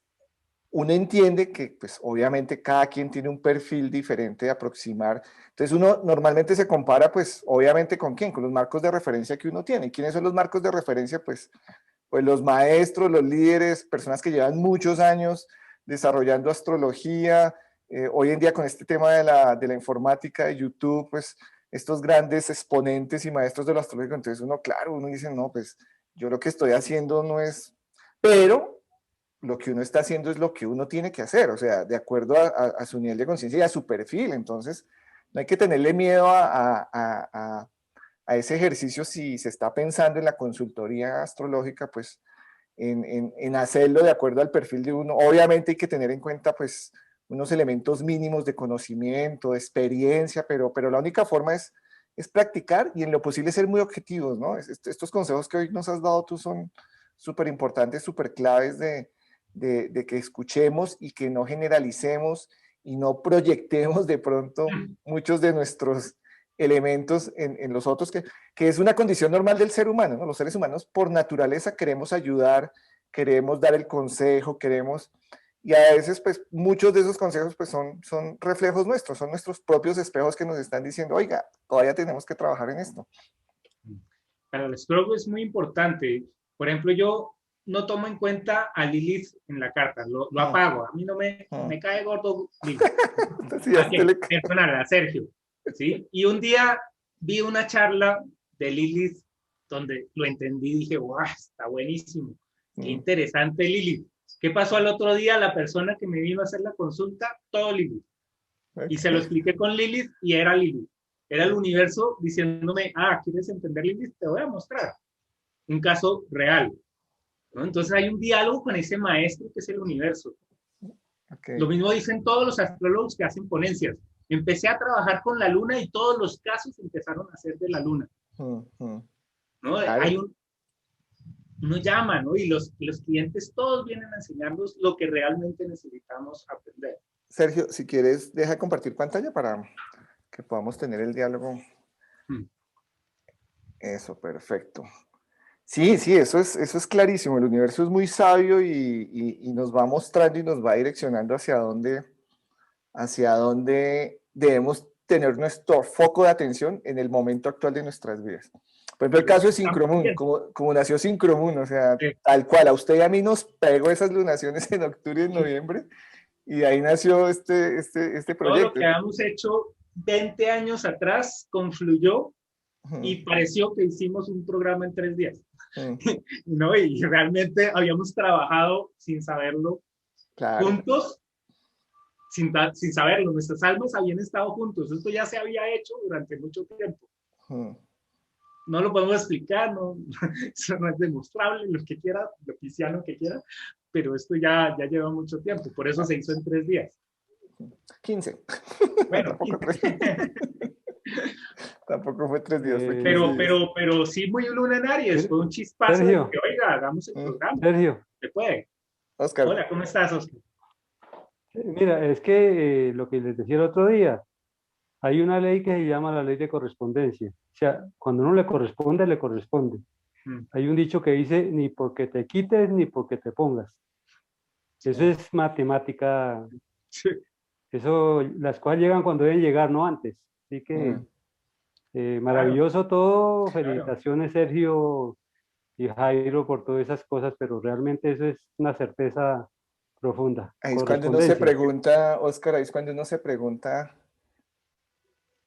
Speaker 2: uno entiende que, pues, obviamente cada quien tiene un perfil diferente de aproximar. Entonces, uno normalmente se compara, pues, obviamente, ¿con quién? Con los marcos de referencia que uno tiene. ¿Quiénes son los marcos de referencia? Pues los maestros, los líderes, personas que llevan muchos años desarrollando astrología. Hoy en día con este tema de la informática, de YouTube, pues estos grandes exponentes y maestros de lo astrológico, entonces uno, claro, uno dice, no, pues yo lo que estoy haciendo no es, pero lo que uno está haciendo es lo que uno tiene que hacer, o sea, de acuerdo a su nivel de conciencia y a su perfil. Entonces no hay que tenerle miedo a ese ejercicio si se está pensando en la consultoría astrológica, pues en hacerlo de acuerdo al perfil de uno. Obviamente hay que tener en cuenta pues unos elementos mínimos de conocimiento, de experiencia, pero la única forma es practicar y en lo posible ser muy objetivos, ¿no? Estos consejos que hoy nos has dado tú son súper importantes, súper claves de que escuchemos y que no generalicemos y no proyectemos de pronto muchos de nuestros elementos en los otros, que es una condición normal del ser humano, ¿no? Los seres humanos por naturaleza queremos ayudar, queremos dar el consejo, y a veces pues muchos de esos consejos pues son reflejos nuestros, son nuestros propios espejos que nos están diciendo, oiga, todavía tenemos que trabajar en esto.
Speaker 3: Para el astrólogo es muy importante. Por ejemplo, yo no tomo en cuenta a Lilith en la carta, lo apago, a mí no me cae gordo Lilith. Personal, a Sergio. ¿Sí? Y un día vi una charla de Lilith donde lo entendí y dije, wow, está buenísimo, qué interesante Lilith. ¿Qué pasó al otro día? La persona que me vino a hacer la consulta, todo Lilith. Y se lo expliqué con Lilith y era Lilith. Era el universo diciéndome, ¿quieres entender Lilith? Te voy a mostrar un caso real, ¿no? Entonces hay un diálogo con ese maestro que es el universo. Lo mismo dicen todos los astrólogos que hacen ponencias. Empecé a trabajar con la luna y todos los casos empezaron a ser de la luna. ¿No? Uno llama, ¿no? Y los clientes todos vienen a enseñarnos lo que realmente necesitamos aprender.
Speaker 2: Sergio, si quieres, deja de compartir pantalla para que podamos tener el diálogo. Eso, perfecto. Sí, eso es clarísimo. El universo es muy sabio y nos va mostrando y nos va direccionando hacia dónde debemos tener nuestro foco de atención en el momento actual de nuestras vidas. Por ejemplo, el caso de Syncromoon, como nació Syncromoon, o sea, tal cual, a usted y a mí nos pegó esas lunaciones en octubre y en noviembre, y ahí nació este proyecto.
Speaker 3: Todo lo que habíamos hecho 20 años atrás confluyó y pareció que hicimos un programa en 3 días. ¿No? Y realmente habíamos trabajado sin saberlo, juntos, sin saberlo. Nuestras almas habían estado juntos. Esto ya se había hecho durante mucho tiempo. No lo podemos explicar, no, eso no es demostrable, lo que quiera, lo cristiano que quiera, pero esto ya lleva mucho tiempo. Por eso se hizo en 3 días.
Speaker 2: 15.
Speaker 3: Bueno,
Speaker 2: Tampoco fue 3 días. Fue 15
Speaker 3: pero sí muy luna en Aries, fue un chispazo.
Speaker 9: Sergio.
Speaker 3: De que, oiga, hagamos el programa.
Speaker 9: Sergio.
Speaker 3: ¿Se puede?
Speaker 2: Oscar.
Speaker 3: Hola, ¿cómo estás, Oscar?
Speaker 9: Mira, es que lo que les decía el otro día, Hay una ley que se llama la ley de correspondencia. O sea, cuando uno le corresponde, le corresponde. Hay un dicho que dice, ni porque te quites, ni porque te pongas. Eso es matemática.
Speaker 3: Sí.
Speaker 9: Eso, las cosas llegan cuando deben llegar, no antes. Así que maravilloso todo. Felicitaciones, Sergio y Jairo, por todas esas cosas, pero realmente eso es una certeza profunda.
Speaker 2: Ahí es cuando uno se pregunta, Oscar, ahí es cuando uno se pregunta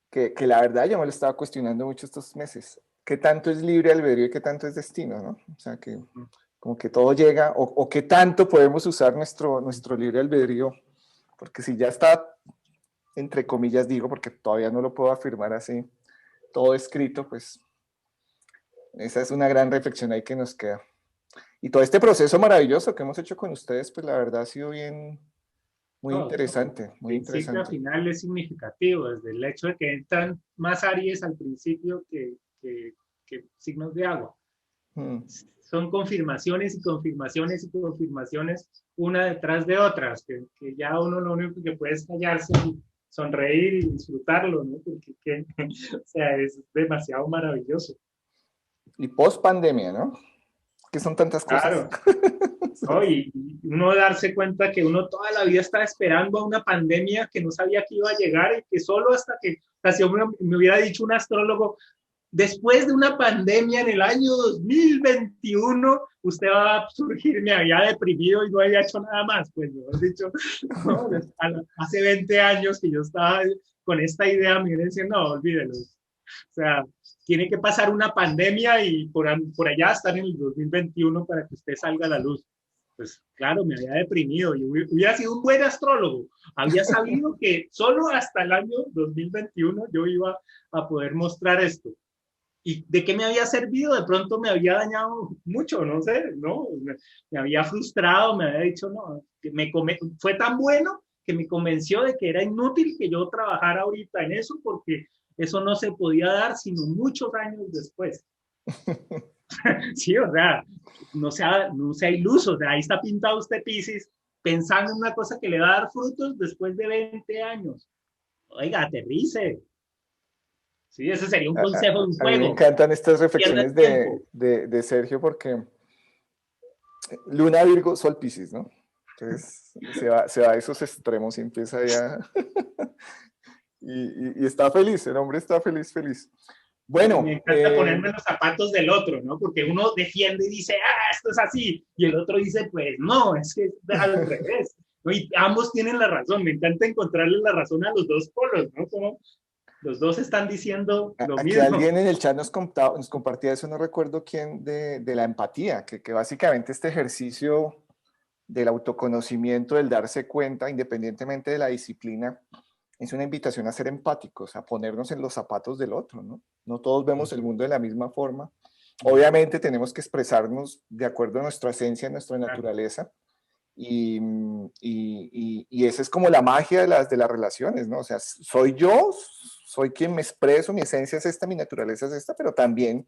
Speaker 2: que la verdad yo me lo estaba cuestionando mucho estos meses. ¿Qué tanto es libre albedrío y qué tanto es destino, no? O sea, que como que todo llega, o qué tanto podemos usar nuestro libre albedrío, porque si ya está, entre comillas digo, porque todavía no lo puedo afirmar así, todo escrito, pues esa es una gran reflexión ahí que nos queda. Y todo este proceso maravilloso que hemos hecho con ustedes, pues la verdad ha sido bien, muy interesante, muy interesante.
Speaker 3: Al final es significativo, desde el hecho de que entran más Aries al principio que signos de agua. Son confirmaciones y confirmaciones y confirmaciones, una detrás de otras, que ya uno lo único que puede es callarse y sonreír y disfrutarlo, ¿no? Porque o sea, es demasiado maravilloso.
Speaker 2: Y post pandemia, ¿no? Que son tantas cosas.
Speaker 3: Claro. ¿No? Y uno darse cuenta que uno toda la vida estaba esperando a una pandemia que no sabía que iba a llegar y que solo hasta que casi me hubiera dicho un astrólogo, después de una pandemia en el año 2021, usted va a surgir, me había deprimido y no había hecho nada más. Pues yo he dicho, no, hace 20 años que yo estaba con esta idea, me vienen diciendo, no, olvídelo. O sea, tiene que pasar una pandemia y por allá estar en el 2021 para que usted salga a la luz. Pues claro, me había deprimido y hubiera sido un buen astrólogo. Había sabido que solo hasta el año 2021 yo iba a poder mostrar esto. ¿Y de qué me había servido? De pronto me había dañado mucho, no sé, ¿no? Me había frustrado, me había dicho, no, que fue tan bueno que me convenció de que era inútil que yo trabajara ahorita en eso porque eso no se podía dar sino muchos años después. Sí, o sea, no sea iluso, o sea, ahí está pintado usted Piscis pensando en una cosa que le va a dar frutos después de 20 años. Oiga, aterrice. Sí, ese sería un consejo de un juego.
Speaker 2: A mí me encantan estas reflexiones de Sergio porque Luna Virgo, Sol Piscis, ¿no? Entonces se va a esos extremos y empieza ya y está feliz, el hombre está feliz. Bueno,
Speaker 3: me encanta ponerme los zapatos del otro, ¿no? Porque uno defiende y dice, esto es así, y el otro dice, pues no, es que es al revés. ¿No? Y ambos tienen la razón, me encanta encontrarle la razón a los dos polos, ¿no? Como los dos están diciendo lo mismo.
Speaker 2: Aquí alguien en el chat nos compartía eso, no recuerdo quién, de la empatía, que básicamente este ejercicio del autoconocimiento, del darse cuenta, independientemente de la disciplina, es una invitación a ser empáticos, a ponernos en los zapatos del otro, ¿no? No todos vemos el mundo de la misma forma. Obviamente tenemos que expresarnos de acuerdo a nuestra esencia, a nuestra naturaleza, y esa es como la magia de las relaciones, ¿no? O sea, soy yo, soy quien me expreso, mi esencia es esta, mi naturaleza es esta, pero también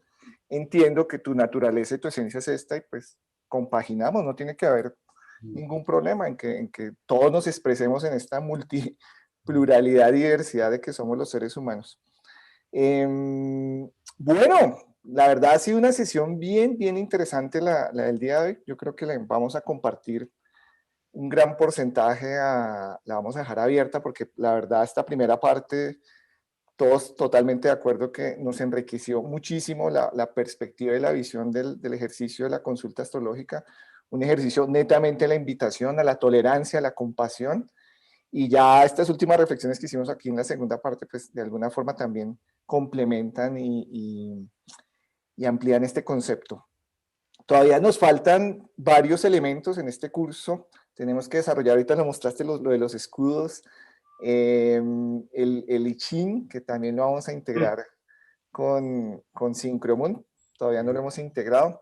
Speaker 2: entiendo que tu naturaleza y tu esencia es esta y pues compaginamos, no tiene que haber ningún problema en que todos nos expresemos en esta pluralidad y diversidad de que somos los seres humanos. Bueno, la verdad ha sido una sesión bien interesante la del día de hoy. Yo creo que le vamos a compartir un gran porcentaje, la vamos a dejar abierta porque la verdad esta primera parte, todos totalmente de acuerdo que nos enriqueció muchísimo la perspectiva y la visión del ejercicio de la consulta astrológica, un ejercicio netamente a la invitación, a la tolerancia, a la compasión. Y ya estas últimas reflexiones que hicimos aquí en la segunda parte, pues de alguna forma también complementan y amplían este concepto. Todavía nos faltan varios elementos en este curso. Tenemos que desarrollar, ahorita nos mostraste lo de los escudos, el I Ching, que también lo vamos a integrar con Syncromoon. Todavía no lo hemos integrado.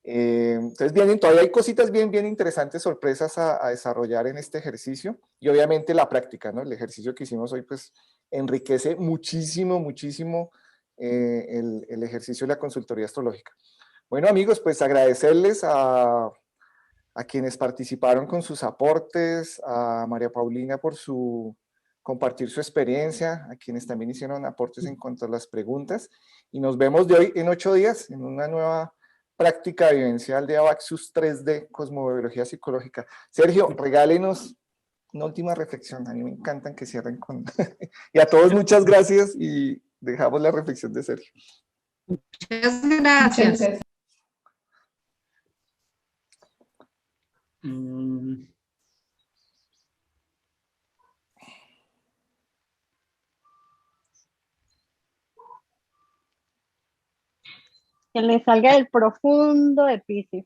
Speaker 2: Entonces todavía hay cositas bien interesantes, sorpresas a desarrollar en este ejercicio y obviamente la práctica, ¿no? El ejercicio que hicimos hoy pues enriquece muchísimo el ejercicio de la consultoría astrológica. Bueno amigos, pues agradecerles a quienes participaron con sus aportes, a María Paulina por su compartir su experiencia, a quienes también hicieron aportes en cuanto a las preguntas. Y nos vemos de hoy en 8 días en una nueva práctica vivencial de Abaxus 3D, Cosmobiología Psicológica. Sergio, regálenos una última reflexión. A mí me encantan que cierren con... Y a todos muchas gracias y dejamos la reflexión de Sergio.
Speaker 10: Muchas gracias.
Speaker 11: Que le salga del profundo de Piscis.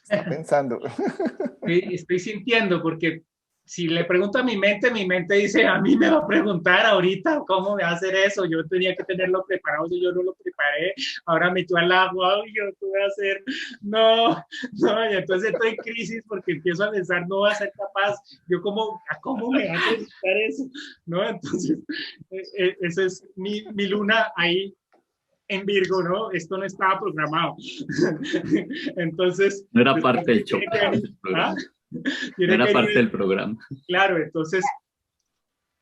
Speaker 2: Está pensando.
Speaker 3: Estoy sintiendo, porque si le pregunto a mi mente dice, a mí me va a preguntar ahorita cómo me va a hacer eso, yo tenía que tenerlo preparado, yo no lo preparé, ahora me echó al agua, yo qué voy a hacer, no, y entonces estoy en crisis porque empiezo a pensar, no voy a ser capaz, yo cómo me va a preguntar eso, ¿no? Entonces, esa es mi luna ahí en Virgo, ¿no? Esto no estaba programado. Entonces...
Speaker 8: No era parte del show. No era parte del programa.
Speaker 3: Claro, entonces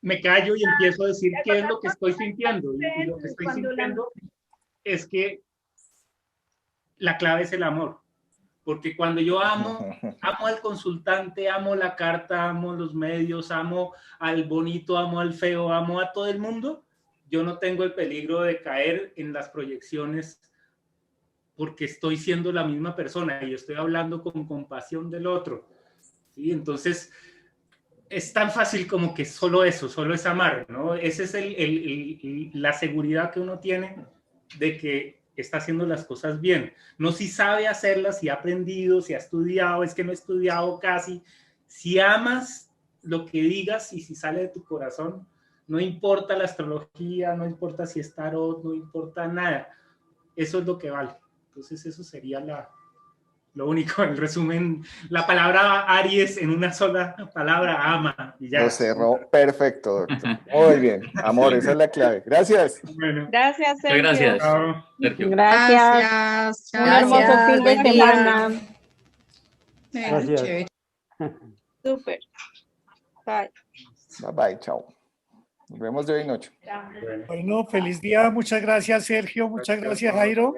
Speaker 3: me callo y empiezo a decir qué es lo que estoy sintiendo. Y lo que estoy sintiendo es que la clave es el amor. Porque cuando yo amo al consultante, amo la carta, amo los medios, amo al bonito, amo al feo, amo a todo el mundo, yo no tengo el peligro de caer en las proyecciones porque estoy siendo la misma persona y estoy hablando con compasión del otro. ¿Sí? Entonces, es tan fácil como que solo eso, solo es amar, ¿no? Esa es la seguridad que uno tiene de que está haciendo las cosas bien. No si sabe hacerlas, si ha aprendido, si ha estudiado, es que no he estudiado casi. Si amas lo que digas y si sale de tu corazón, no importa la astrología, no importa si es tarot, no importa nada. Eso es lo que vale. Entonces eso sería lo único, en resumen, la palabra Aries en una sola palabra, ama. Y ya.
Speaker 2: Lo cerró perfecto, doctor. Muy bien, amor, esa es la clave. Gracias.
Speaker 3: Bueno.
Speaker 11: Gracias, Sergio.
Speaker 8: Gracias, Sergio.
Speaker 11: Gracias. Un hermoso fin de semana.
Speaker 9: Gracias.
Speaker 11: Súper. Bye.
Speaker 2: Bye bye, chao. Nos vemos de hoy en 8.
Speaker 7: Bueno, feliz día. Muchas gracias, Sergio. Muchas gracias, Jairo.